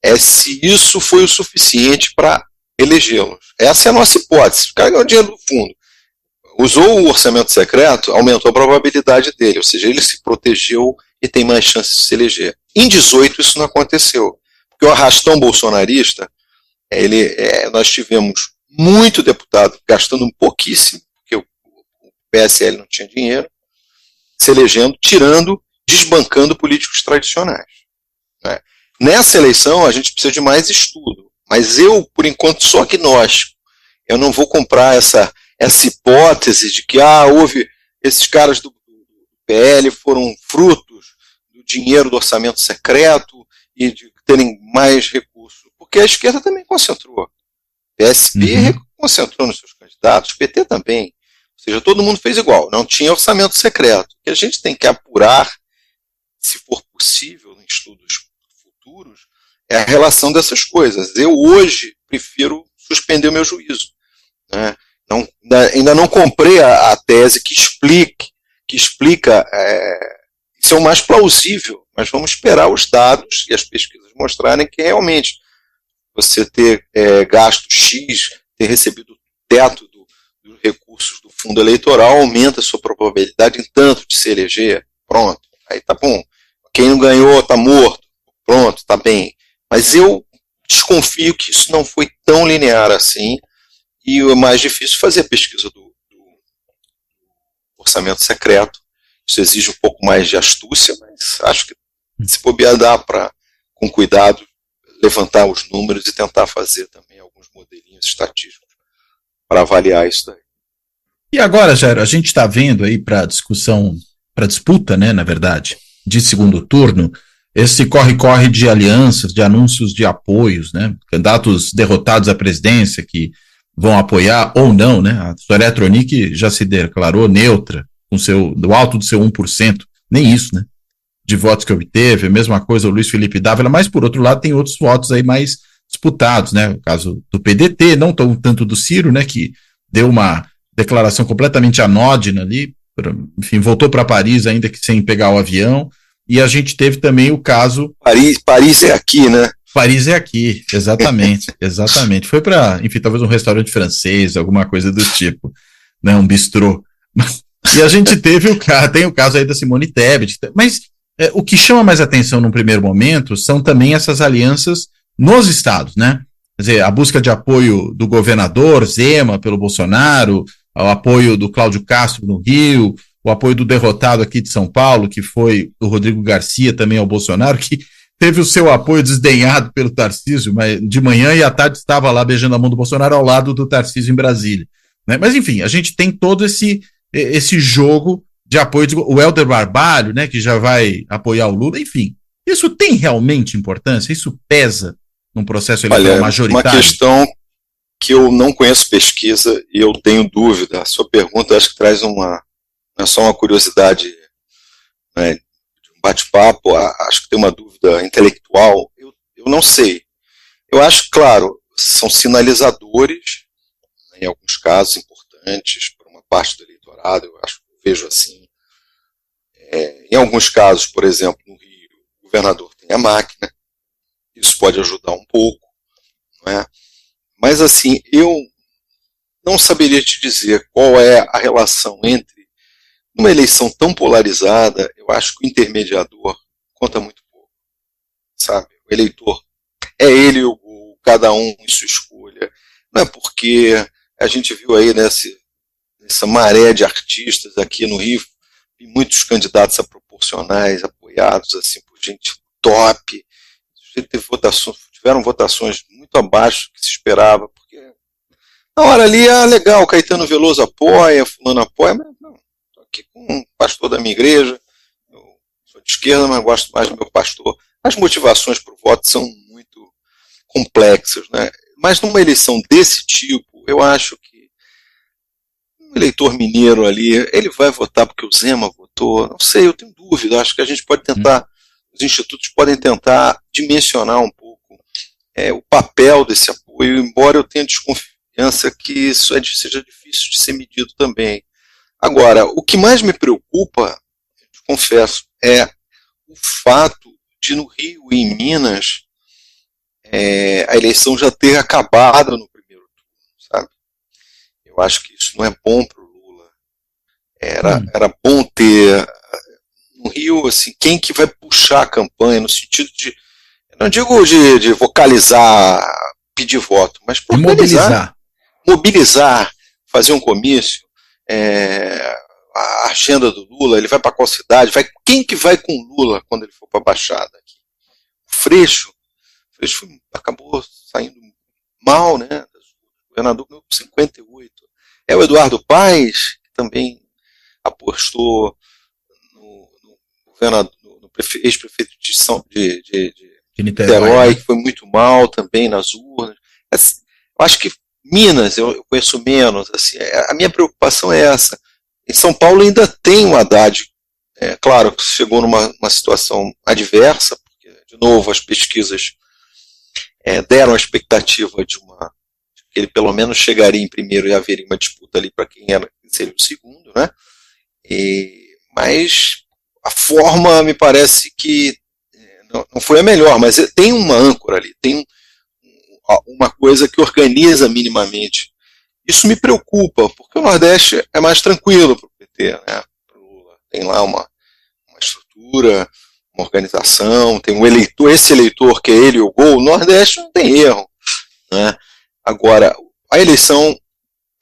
é se isso foi o suficiente para elegê-los. Essa é a nossa hipótese. O cara ganhou dinheiro do fundo, usou o orçamento secreto, aumentou a probabilidade dele, ou seja, ele se protegeu e tem mais chances de se eleger. Em 18 isso não aconteceu, porque o arrastão bolsonarista, nós tivemos muito deputado gastando um pouquíssimo, porque o PSL não tinha dinheiro, se elegendo, desbancando políticos tradicionais. Né? Nessa eleição a gente precisa de mais estudo, mas eu, por enquanto, sou agnóstico. Eu não vou comprar essa hipótese de que houve esses caras do PL foram frutos do dinheiro do orçamento secreto e de terem mais recursos, porque a esquerda também concentrou. O PSB concentrou nos seus candidatos, o PT também. Ou seja, todo mundo fez igual, não tinha orçamento secreto. O que a gente tem que apurar, se for possível, em estudos futuros, é a relação dessas coisas. Eu hoje prefiro suspender o meu juízo. Né? Ainda não comprei a tese que explica, isso é o mais plausível, mas vamos esperar os dados e as pesquisas mostrarem que realmente você ter gasto X, ter recebido o teto do dos recursos do fundo eleitoral, aumenta a sua probabilidade em tanto de se eleger, pronto, aí tá bom. Quem não ganhou tá morto, pronto, tá bem. Mas eu desconfio que isso não foi tão linear assim, e é mais difícil fazer a pesquisa do orçamento secreto. Isso exige um pouco mais de astúcia, mas acho que se bobear dá para, com cuidado, levantar os números e tentar fazer também alguns modelinhos estatísticos para avaliar isso daí. E agora, Jairo, a gente está vendo aí para discussão, para disputa, né, na verdade, de segundo turno, esse corre-corre de alianças, de anúncios de apoios, né, candidatos derrotados à presidência que vão apoiar ou não, né, a Soraya Tronic já se declarou neutra, com do alto do seu 1%, nem isso, né, de votos que obteve, a mesma coisa o Luiz Felipe Dávila, mas por outro lado tem outros votos aí mais disputados, né, o caso do PDT, não tanto do Ciro, né, que deu uma declaração completamente anódina ali, enfim, voltou para Paris ainda que sem pegar o avião, e a gente teve também o caso... Paris é aqui, né? Paris é aqui, exatamente, exatamente. Foi para, enfim, talvez um restaurante francês, alguma coisa do tipo, né, um bistrô. E a gente tem o caso aí da Simone Tebet, mas o que chama mais atenção num primeiro momento são também essas alianças nos estados, né? Quer dizer, a busca de apoio do governador Zema pelo Bolsonaro, o apoio do Cláudio Castro no Rio, o apoio do derrotado aqui de São Paulo, que foi o Rodrigo Garcia também ao Bolsonaro, que teve o seu apoio desdenhado pelo Tarcísio, mas de manhã e à tarde estava lá beijando a mão do Bolsonaro ao lado do Tarcísio em Brasília, né? Mas enfim, a gente tem todo esse jogo de apoio, o Helder Barbalho, né, que já vai apoiar o Lula, enfim. Isso tem realmente importância? Isso pesa num processo eleitoral majoritário? Uma questão que eu não conheço pesquisa e eu tenho dúvida. A sua pergunta acho que traz não é só uma curiosidade, né, de um bate-papo, acho que tem uma dúvida intelectual. Eu não sei. Eu acho, claro, são sinalizadores, né, em alguns casos importantes, para uma parte do eleitorado, eu vejo assim. Em alguns casos, por exemplo, no Rio, o governador tem a máquina, isso pode ajudar um pouco, não é? Mas assim, eu não saberia te dizer qual é a relação entre, numa eleição tão polarizada, eu acho que o intermediador conta muito pouco, sabe? O eleitor é ele o gol, cada um em sua escolha, não é porque a gente viu aí nessa maré de artistas aqui no Rio, e muitos candidatos a proporcionais, apoiados assim por gente top, tiveram votações muito abaixo do que se esperava, porque na hora ali, legal, Caetano Veloso apoia, fulano apoia, mas não, estou aqui com um pastor da minha igreja, eu sou de esquerda, mas gosto mais do meu pastor. As motivações para o voto são muito complexas, né? Mas numa eleição desse tipo, eu acho que um eleitor mineiro ali, ele vai votar porque o Zema votou, não sei, eu tenho dúvida, acho que a gente pode tentar, os institutos podem tentar dimensionar um pouco o papel desse apoio, embora eu tenha desconfiança que isso seja difícil de ser medido também. Agora, o que mais me preocupa, eu confesso, é o fato de no Rio e em Minas a eleição já ter acabado no primeiro turno, sabe? Eu acho que isso não é bom para o Lula. Era bom ter no Rio, assim, quem que vai puxar a campanha no sentido de, não digo de vocalizar, pedir voto, mas mobilizar, fazer um comício, a agenda do Lula, ele vai para qual cidade, quem que vai com o Lula quando ele for para a Baixada aqui? O Freixo acabou saindo mal, né? O governador ganhou com 58. O Eduardo Paes, que também apostou no ex-prefeito de Niterói, que foi muito mal também nas urnas. Assim, eu acho que Minas eu conheço menos. Assim, a minha preocupação é essa. Em São Paulo ainda tem o Haddad. Claro que chegou numa situação adversa, porque, de novo, as pesquisas deram a expectativa de que ele pelo menos chegaria em primeiro e haveria uma disputa ali para quem seria o segundo, né? Mas a forma me parece que não foi a melhor, mas tem uma âncora ali, tem uma coisa que organiza minimamente Isso me preocupa, porque o Nordeste é mais tranquilo para o PT, né? Pro Lula. Tem lá uma estrutura, uma organização, tem um eleitor, esse eleitor que é ele o gol, o Nordeste não tem erro, né? Agora, a eleição,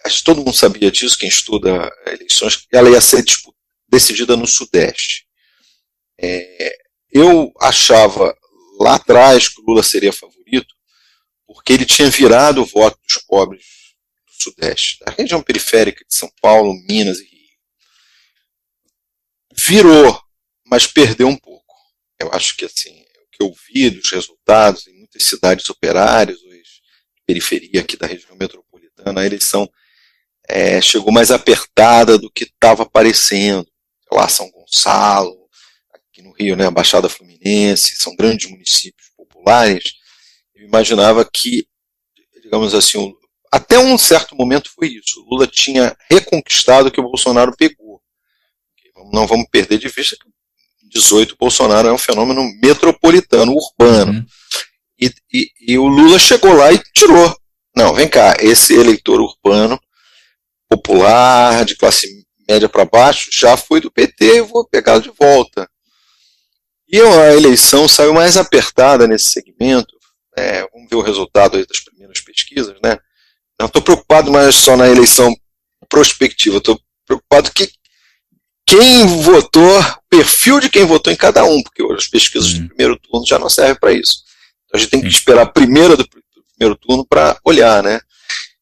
acho que todo mundo sabia disso, quem estuda eleições, ela ia ser decidida no Sudeste. Eu achava lá atrás que o Lula seria favorito, porque ele tinha virado o voto dos pobres do Sudeste, da região periférica de São Paulo, Minas e Rio. Virou, mas perdeu um pouco. Eu acho que assim, o que eu vi dos resultados em muitas cidades operárias, ou periferia aqui da região metropolitana, a eleição chegou mais apertada do que estava parecendo. Lá São Gonçalo, aqui no Rio, né, a Baixada Fluminense, são grandes municípios populares. Eu imaginava que, digamos assim, até um certo momento foi isso. O Lula tinha reconquistado o que o Bolsonaro pegou. Não vamos perder de vista que 18 o Bolsonaro é um fenômeno metropolitano, urbano. Uhum. E o Lula chegou lá e tirou. Não, vem cá, esse eleitor urbano, popular, de classe média para baixo, já foi do PT, eu vou pegá-lo de volta. E a eleição saiu mais apertada nesse segmento. Vamos ver o resultado aí das primeiras pesquisas, né? Não estou preocupado mais só na eleição prospectiva, estou preocupado que quem votou, o perfil de quem votou em cada um, porque hoje as pesquisas do primeiro turno já não servem para isso. Então a gente tem que esperar a primeira do primeiro turno para olhar, né?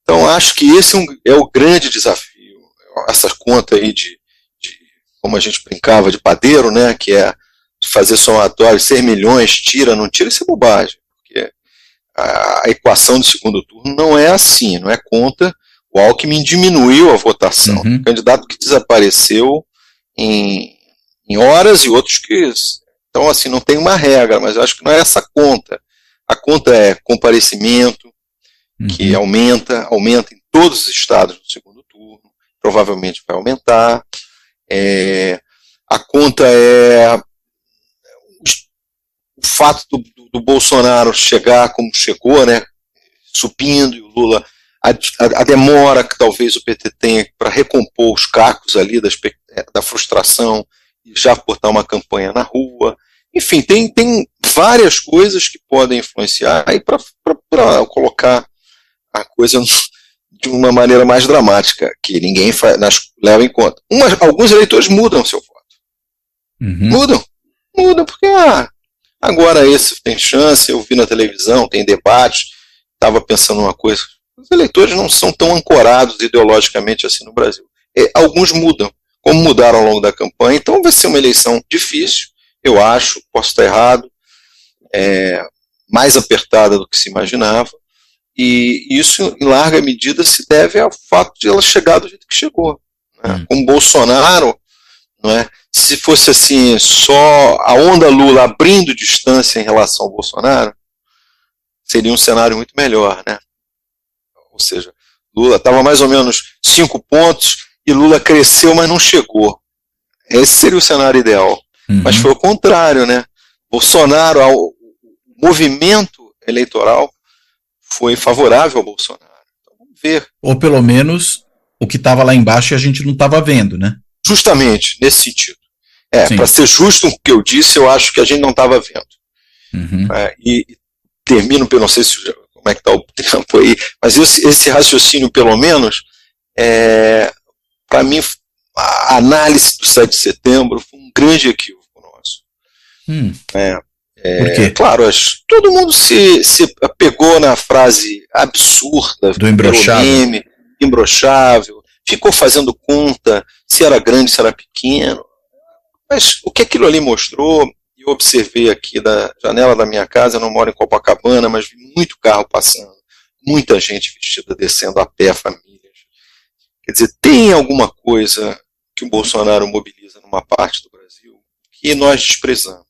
Então acho que esse é o grande desafio. Essa conta aí de como a gente brincava, de padeiro, né? Que é de fazer somatório, 6 milhões, tira, não tira, isso é bobagem. Porque a equação do segundo turno não é assim, não é conta. O Alckmin diminuiu a votação. O candidato que desapareceu em horas e outros que... Então, assim, não tem uma regra, mas eu acho que não é essa conta. A conta é comparecimento, que aumenta em todos os estados no segundo turno, provavelmente vai aumentar. A conta é o fato do Bolsonaro chegar como chegou, né, subindo, e o Lula, a demora que talvez o PT tenha para recompor os cacos ali da frustração e já botar uma campanha na rua. Enfim, tem várias coisas que podem influenciar aí para colocar a coisa de uma maneira mais dramática, que ninguém leva em conta. Alguns eleitores mudam seu voto. Mudam porque agora esse tem chance, eu vi na televisão, tem debate, estava pensando uma coisa. Os eleitores não são tão ancorados ideologicamente assim no Brasil. Alguns mudam, como mudaram ao longo da campanha, então vai ser uma eleição difícil, eu acho, posso estar errado, mais apertada do que se imaginava, e isso, em larga medida, se deve ao fato de ela chegar do jeito que chegou. Né? Com Bolsonaro, não é? Se fosse assim, só a onda Lula abrindo distância em relação ao Bolsonaro, seria um cenário muito melhor, né? Ou seja, Lula estava mais ou menos 5 pontos e Lula cresceu, mas não chegou. Esse seria o cenário ideal. Mas foi o contrário, né? Bolsonaro, o movimento eleitoral foi favorável ao Bolsonaro. Então, vamos ver. Ou pelo menos o que estava lá embaixo e a gente não estava vendo, né? Justamente, nesse sentido. Para ser justo com o que eu disse, eu acho que a gente não estava vendo. E termino, não sei como é que está o tempo aí, mas esse raciocínio, pelo menos, para mim, a análise do 7 de setembro foi um grande equívoco nosso. Por quê? Claro, todo mundo se apegou na frase absurda do imbrochável. Imbrochável, ficou fazendo conta se era grande, se era pequeno. Mas o que aquilo ali mostrou, eu observei aqui da janela da minha casa, eu não moro em Copacabana, mas vi muito carro passando, muita gente vestida descendo a pé, famílias. Quer dizer, tem alguma coisa que o Bolsonaro mobiliza numa parte do Brasil que nós desprezamos.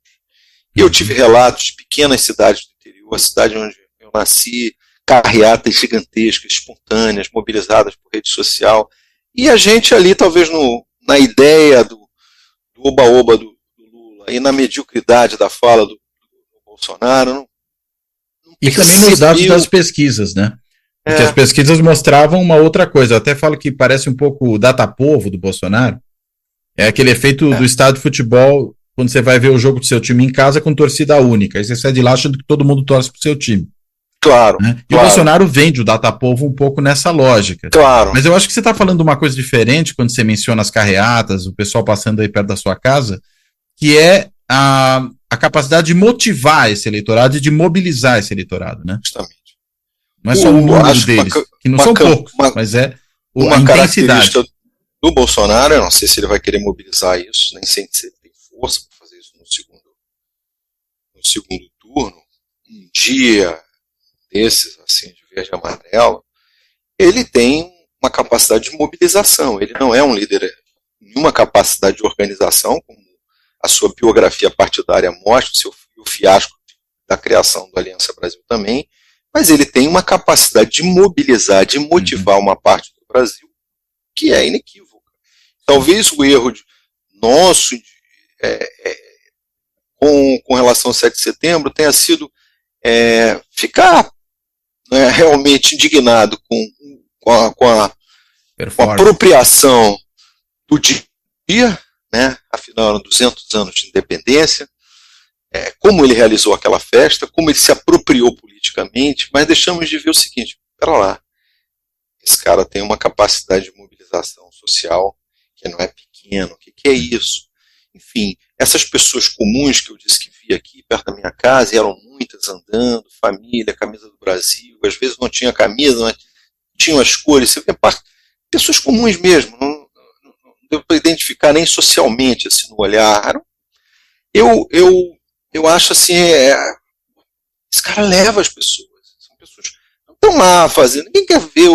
Eu tive relatos de pequenas cidades do interior, a cidade onde eu nasci, carreatas gigantescas, espontâneas, mobilizadas por rede social, e a gente ali, talvez na ideia do oba-oba do Lula e na mediocridade da fala do Bolsonaro. E também nos dados das pesquisas, né? Porque as pesquisas mostravam uma outra coisa. Eu até falo que parece um pouco o data-povo do Bolsonaro. É aquele efeito do estádio de futebol, quando você vai ver o jogo do seu time em casa com torcida única. Aí você sai de lá achando que todo mundo torce pro seu time. Claro. Né? E claro. o Bolsonaro vende o data-povo um pouco nessa lógica. Claro. Mas eu acho que você está falando de uma coisa diferente quando você menciona as carreatas, o pessoal passando aí perto da sua casa, que é a capacidade de motivar esse eleitorado e de mobilizar esse eleitorado, né? Justamente. Não é só o número deles, que não são poucos, mas é uma a intensidade. Do Bolsonaro, eu não sei se ele vai querer mobilizar isso, nem sei se ele tem força para fazer isso no segundo turno, um dia desses, assim, de verde e amarelo, ele tem uma capacidade de mobilização, ele não é um líder em uma capacidade de organização, como a sua biografia partidária mostra, o fiasco da criação do Aliança Brasil também, mas ele tem uma capacidade de mobilizar, de motivar uma parte do Brasil que é inequívoca. Talvez o erro nosso com relação ao 7 de setembro tenha sido ficar realmente indignado com a apropriação do dia, né? Afinal eram 200 anos de independência, como ele realizou aquela festa, como ele se apropriou politicamente, mas deixamos de ver o seguinte: espera lá, esse cara tem uma capacidade de mobilização social que não é pequeno, o que é isso? Enfim, essas pessoas comuns que eu disse que vi aqui perto da minha casa, e eram muitas andando, família, camisa do Brasil, às vezes não tinha camisa, mas tinham as cores, você vê pessoas comuns mesmo, não deu para identificar nem socialmente assim, no olhar. Eu acho assim, esse cara leva as pessoas, são pessoas que não estão lá fazendo, ninguém quer ver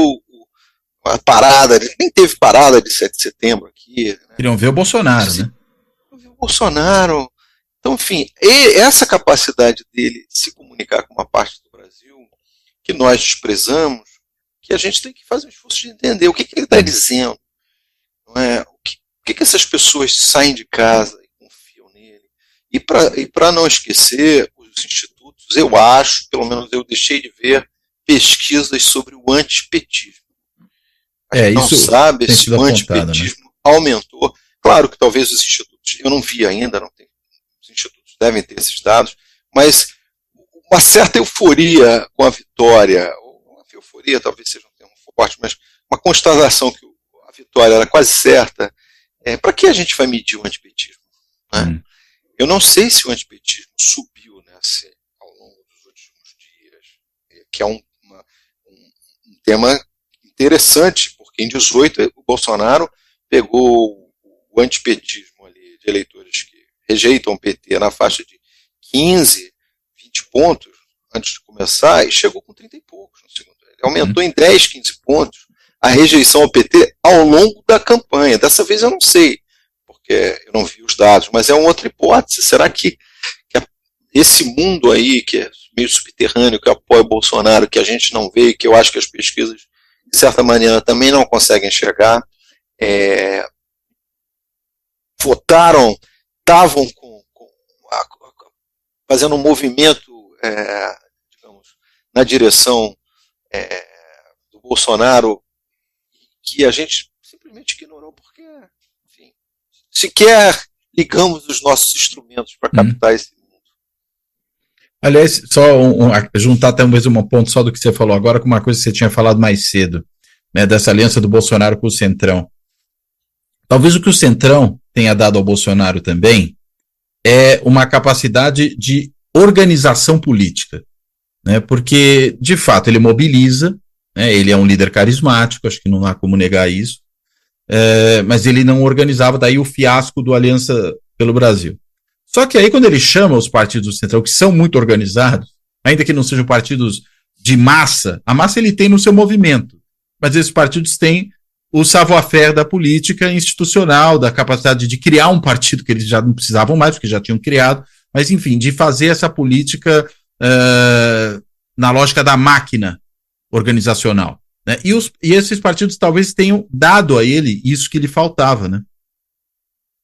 a parada, nem teve parada de 7 de setembro aqui. Né? Queriam ver o Bolsonaro, né? Ver o Bolsonaro. Então, enfim, essa capacidade dele de se comunicar com uma parte do Brasil que nós desprezamos, que a gente tem que fazer um esforço de entender o que ele está dizendo. Não é? O que essas pessoas saem de casa e confiam nele. E para não esquecer, os institutos, eu acho, pelo menos eu deixei de ver pesquisas sobre o antipetismo. Não sabe se o antipetismo, né? Aumentou. Claro que talvez os institutos, eu não vi ainda, não tem, os institutos devem ter esses dados, mas uma certa euforia com a vitória, uma euforia talvez seja um termo forte, mas uma constatação que a vitória era quase certa. Para que a gente vai medir o antipetismo? Né? Eu não sei se o antipetismo subiu ao longo dos últimos dias, que é um tema interessante, porque em 18 o Bolsonaro pegou o antipetismo ali de eleitores que rejeitam o PT na faixa de 15, 20 pontos antes de começar e chegou com 30 e poucos no segundo. Ele aumentou em 10, 15 pontos a rejeição ao PT ao longo da campanha. Dessa vez eu não sei, porque eu não vi os dados, mas é uma outra hipótese. Será que esse mundo aí, que é meio subterrâneo, que apoia o Bolsonaro, que a gente não vê e que eu acho que as pesquisas, de certa maneira, também não conseguem enxergar, votaram, estavam fazendo um movimento, digamos, na direção do Bolsonaro, que a gente simplesmente ignorou, porque, enfim, sequer ligamos os nossos instrumentos para captar esse mundo. Aliás, só juntar talvez um ponto só do que você falou agora com uma coisa que você tinha falado mais cedo, né, dessa aliança do Bolsonaro com o Centrão. Talvez o que o Centrão tenha dado ao Bolsonaro também é uma capacidade de organização política, né, porque, de fato, ele mobiliza, né, ele é um líder carismático, acho que não há como negar isso, mas ele não organizava, daí o fiasco do Aliança pelo Brasil. Só que aí, quando ele chama os partidos do Centrão, que são muito organizados, ainda que não sejam partidos de massa, a massa ele tem no seu movimento, mas esses partidos têm o savoir-faire da política institucional, da capacidade de criar um partido que eles já não precisavam mais, porque já tinham criado, mas enfim, de fazer essa política na lógica da máquina organizacional. Né? E esses partidos talvez tenham dado a ele isso que lhe faltava, né?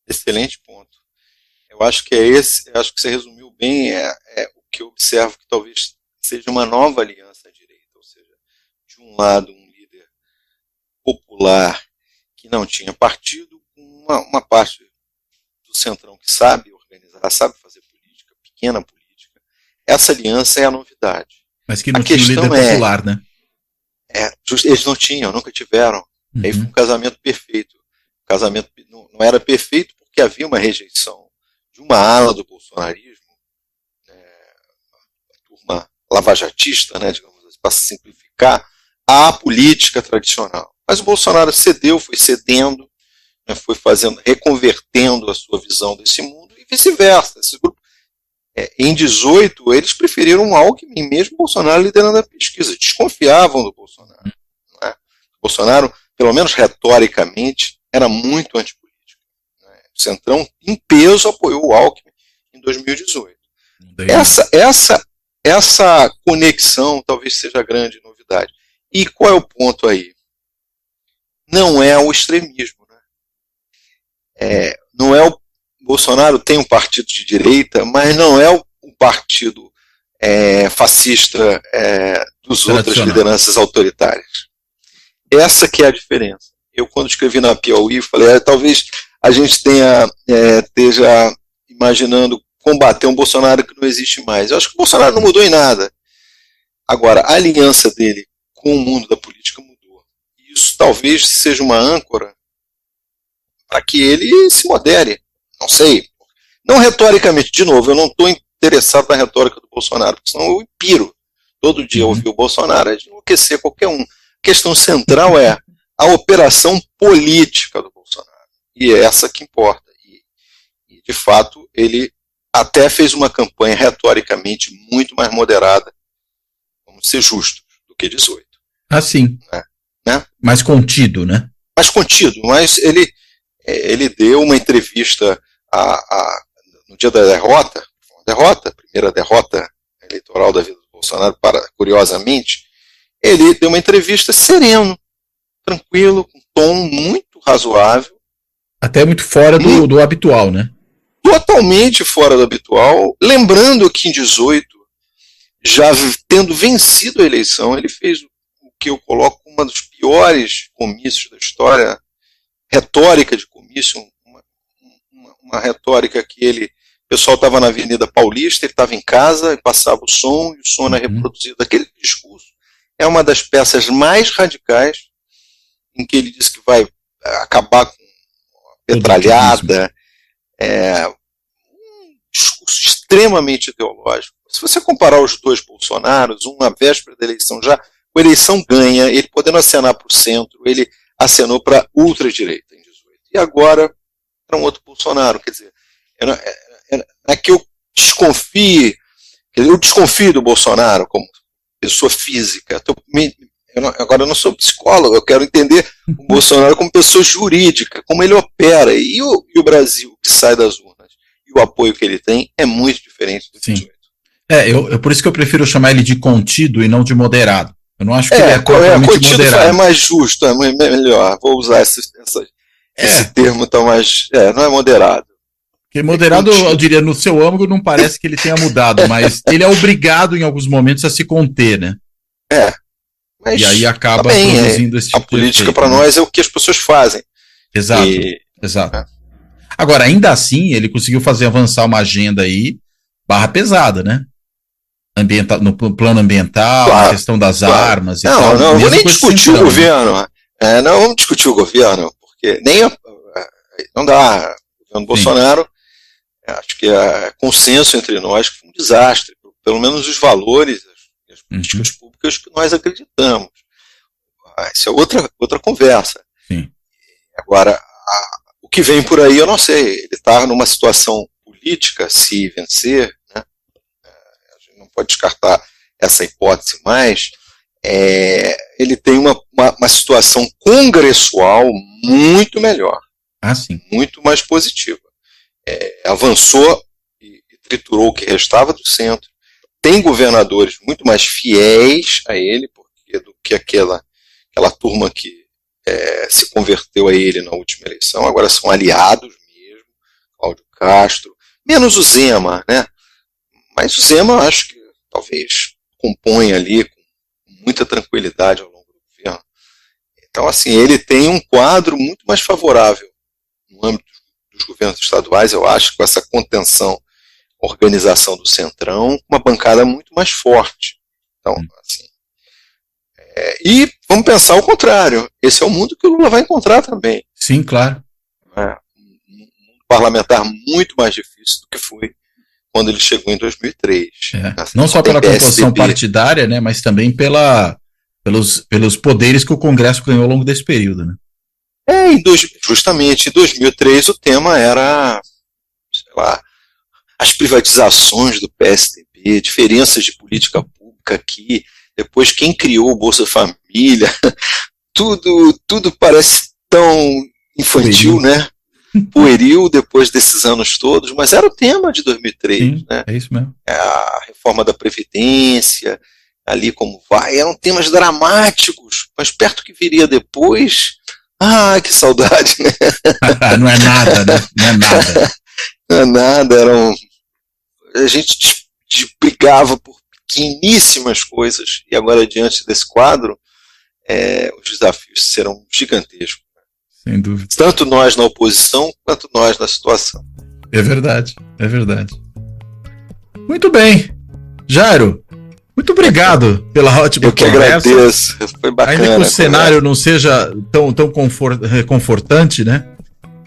Excelente ponto. Eu acho que acho que você resumiu bem, o que eu observo que talvez seja uma nova aliança à direita, ou seja, de um lado um líder popular que não tinha partido, uma parte do centrão que sabe organizar, sabe fazer política, pequena política. Essa aliança é a novidade. Mas que não tinha um líder popular, né? Eles não tinham, nunca tiveram. Aí foi um casamento perfeito. O casamento não era perfeito porque havia uma rejeição de uma ala do bolsonarismo, a turma lavajatista, né, digamos assim, para simplificar, à política tradicional. Mas o Bolsonaro cedeu, foi cedendo, né, foi reconvertendo a sua visão desse mundo e vice-versa. Esse grupo, em 18, eles preferiram o Alckmin, mesmo Bolsonaro liderando a pesquisa, desconfiavam do Bolsonaro. Né? O Bolsonaro, pelo menos retoricamente, era muito antipolítico. Né? O Centrão, em peso, apoiou o Alckmin em 2018. Essa conexão talvez seja a grande novidade. E qual é o ponto aí? Não é o extremismo. Né? Não é o Bolsonaro tem um partido de direita, mas não é o partido fascista dos outras lideranças autoritárias. Essa que é a diferença. Eu, quando escrevi na Piauí, falei, talvez a gente esteja imaginando combater um Bolsonaro que não existe mais. Eu acho que o Bolsonaro não mudou em nada. Agora, a aliança dele com o mundo da política mudou. Isso talvez seja uma âncora para que ele se modere. Não sei. Não retoricamente, de novo, eu não estou interessado na retórica do Bolsonaro, porque senão eu piro. Todo dia ouvir o Bolsonaro é de enlouquecer qualquer um. A questão central é a operação política do Bolsonaro. E é essa que importa. E de fato, ele até fez uma campanha retoricamente muito mais moderada, vamos ser justos, do que 18. Ah, sim. Né? Mais contido, né? Mais contido, mas ele deu uma entrevista no dia da derrota, primeira derrota eleitoral da vida do Bolsonaro, curiosamente, ele deu uma entrevista sereno, tranquilo, com um tom muito razoável. Até muito fora do habitual, né? Totalmente fora do habitual. Lembrando que em 18, já tendo vencido a eleição, ele fez o que eu coloco como um dos piores comícios da história, retórica de comício, uma retórica que o pessoal estava na Avenida Paulista, ele estava em casa, e passava o som, e o som era reproduzido. Aquele discurso é uma das peças mais radicais, em que ele diz que vai acabar com a petralhada, um discurso extremamente ideológico. Se você comparar os dois Bolsonaros, um na véspera da eleição, já com a eleição ganha, ele podendo acenar para o centro, ele acenou para a ultradireita em 18. E agora, para um outro Bolsonaro. Quer dizer, não é que eu desconfie, eu desconfio do Bolsonaro como pessoa física. Agora eu não sou psicólogo, eu quero entender o Bolsonaro como pessoa jurídica, como ele opera. E o Brasil que sai das urnas e o apoio que ele tem é muito diferente do 18. Eu por isso que eu prefiro chamar ele de contido e não de moderado. Eu não acho que ele é totalmente moderado. É mais justo, é melhor. Vou usar esse termo, então, mas não é moderado. Porque moderado, eu diria, no seu âmbito, não parece que ele tenha mudado, mas ele é obrigado em alguns momentos a se conter, né? Mas e aí acaba produzindo esse tipo de a política efeito, para nós é o que as pessoas fazem. Exato, exato. Agora, ainda assim, ele conseguiu fazer avançar uma agenda aí, barra pesada, né? No plano ambiental, na questão das armas e tal. Não vou nem discutir o governo. Não vamos discutir o governo, porque não dá. O governo Bolsonaro, acho que é consenso entre nós que foi um desastre, pelo menos os valores, as políticas públicas que nós acreditamos. Isso é outra conversa. Sim. Agora, o que vem por aí eu não sei. Ele está numa situação política, se vencer, né? A gente não pode descartar essa hipótese mais. Ele tem uma situação congressual muito melhor. Sim. Muito mais positiva. Avançou e triturou o que restava do centro. Tem governadores muito mais fiéis a ele do que aquela turma que se converteu a ele na última eleição. Agora são aliados mesmo. Cláudio Castro. Menos o Zema, né? Mas o Zema, acho que talvez compõe ali com muita tranquilidade ao longo Então, assim, ele tem um quadro muito mais favorável no âmbito dos governos estaduais, eu acho, com essa contenção, organização do Centrão, uma bancada muito mais forte. Então, assim, e vamos pensar o contrário. Esse é o mundo que o Lula vai encontrar também. Sim, claro. Um mundo parlamentar muito mais difícil do que foi quando ele chegou em 2003. Assim, não só pela composição partidária, né, mas também pelos poderes que o Congresso ganhou ao longo desse período, né? Justamente em 2003 o tema era, sei lá, as privatizações do PSDB, diferenças de política pública aqui, depois quem criou o Bolsa Família, tudo parece tão infantil, né? Pueril depois desses anos todos, mas era o tema de 2003. Sim, né? É isso mesmo. A reforma da Previdência, ali como vai, eram temas dramáticos, mas perto que viria depois, que saudade, né? Não é nada, né? Não é nada. Não é nada, a gente brigava por pequeníssimas coisas, e agora, diante desse quadro, os desafios serão gigantescos. Sem dúvida. Tanto nós na oposição, quanto nós na situação. É verdade. Muito bem. Jairo, muito obrigado pela ótima conversa. Eu que agradeço, foi bacana. Ainda que o cenário não seja tão confortante, né?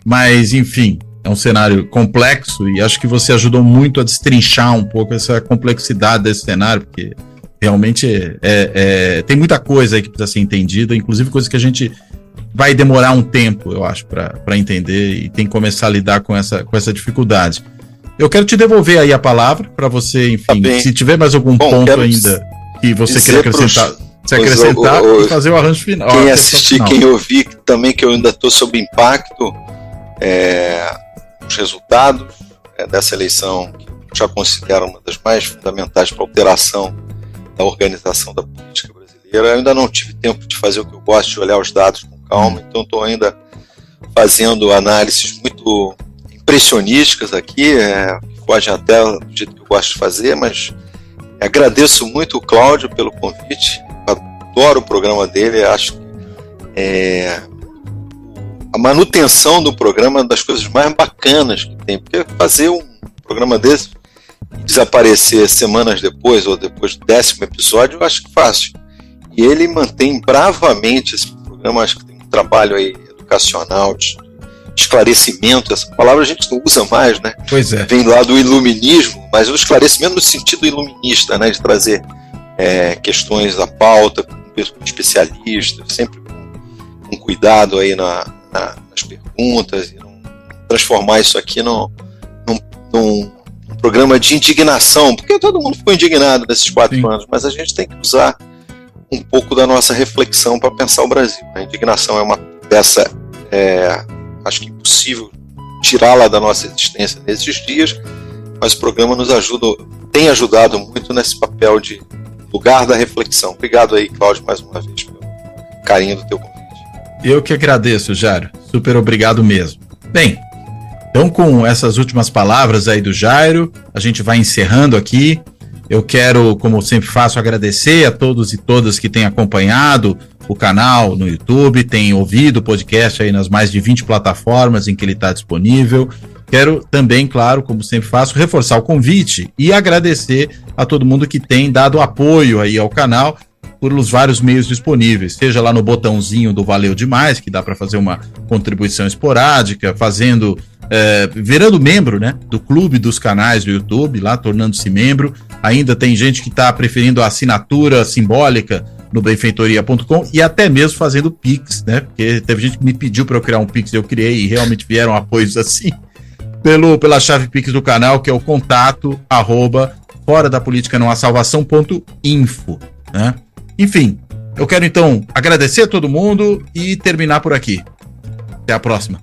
Mas, enfim, é um cenário complexo e acho que você ajudou muito a destrinchar um pouco essa complexidade desse cenário, porque realmente tem muita coisa aí que precisa ser entendida, inclusive coisa que a gente vai demorar um tempo, eu acho, para entender e tem que começar a lidar com essa dificuldade. Eu quero te devolver aí a palavra para você, enfim, se tiver mais algum ponto ainda que você queira acrescentar e fazer o arranjo final. Quem assistir, quem ouvir, também que eu ainda estou sob impacto, os resultados dessa eleição, que eu já considero uma das mais fundamentais para a alteração da organização da política brasileira. Eu ainda não tive tempo de fazer o que eu gosto, de olhar os dados com calma, então estou ainda fazendo análises muito impressionísticas aqui, fogem até do jeito que eu gosto de fazer, mas agradeço muito o Cláudio pelo convite, adoro o programa dele, acho que a manutenção do programa é uma das coisas mais bacanas que tem, porque fazer um programa desse e desaparecer semanas depois ou depois do 10º episódio, eu acho que fácil. E ele mantém bravamente esse programa, acho que tem um trabalho aí educacional, de esclarecimento, essa palavra a gente não usa mais, né? Pois é. Vem lá do iluminismo, mas o esclarecimento no sentido iluminista, né? De trazer questões à pauta, com especialistas, sempre com cuidado aí nas perguntas, e não transformar isso aqui num programa de indignação, porque todo mundo ficou indignado nesses 4 anos, mas a gente tem que usar um pouco da nossa reflexão para pensar o Brasil. A indignação é uma peça, acho que impossível tirá-la da nossa existência nesses dias, mas o programa tem ajudado muito nesse papel de lugar da reflexão. Obrigado aí, Cláudio, mais uma vez, pelo carinho do teu convite. Eu que agradeço, Jairo. Super obrigado mesmo. Bem, então com essas últimas palavras aí do Jairo, a gente vai encerrando aqui. Eu quero, como sempre faço, agradecer a todos e todas que têm acompanhado o canal no YouTube, têm ouvido o podcast aí nas mais de 20 plataformas em que ele está disponível. Quero também, claro, como sempre faço, reforçar o convite e agradecer a todo mundo que tem dado apoio aí ao canal pelos vários meios disponíveis, seja lá no botãozinho do Valeu Demais, que dá para fazer uma contribuição esporádica, virando membro, né, do clube dos canais do YouTube, lá tornando-se membro. Ainda tem gente que está preferindo a assinatura simbólica no benfeitoria.com e até mesmo fazendo Pix, né, porque teve gente que me pediu para eu criar um Pix, eu criei e realmente vieram apoios assim, pela chave Pix do canal, que é o contato @foradapoliticanãohasalvação.info, né? Enfim, eu quero então agradecer a todo mundo e terminar por aqui. Até a próxima.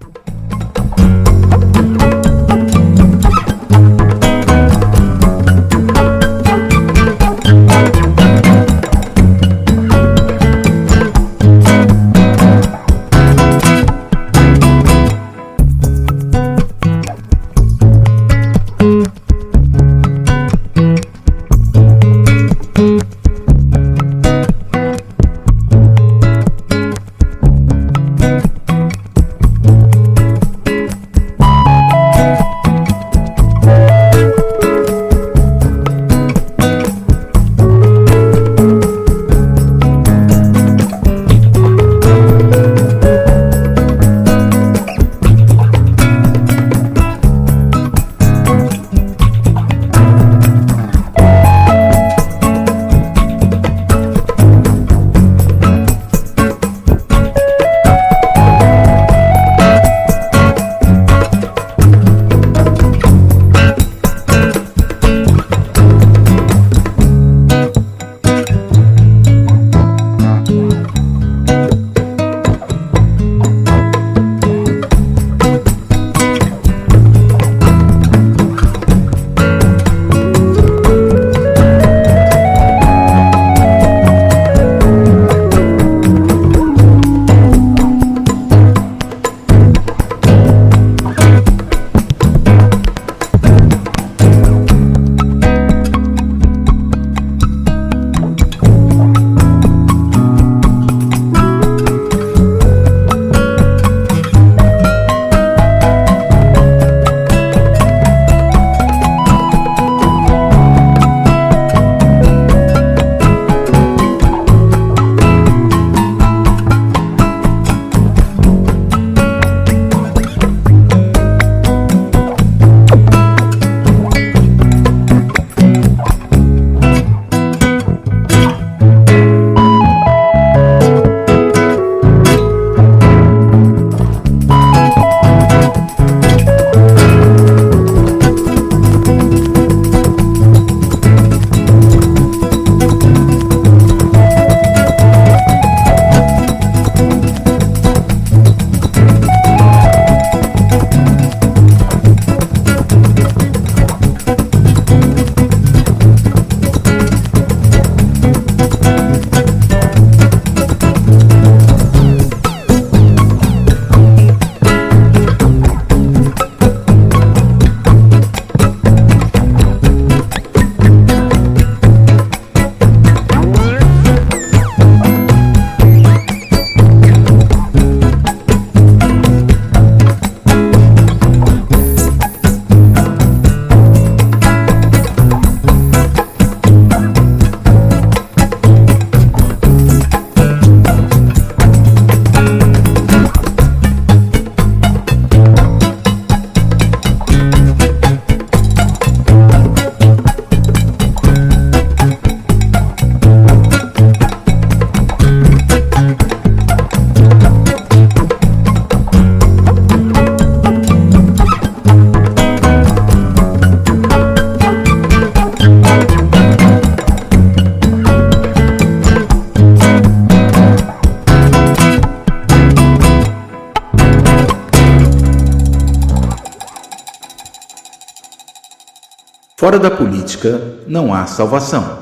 Fora da política não há salvação.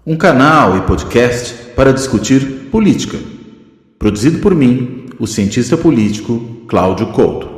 Um canal e podcast para discutir política. Produzido por mim, o cientista político Cláudio Couto.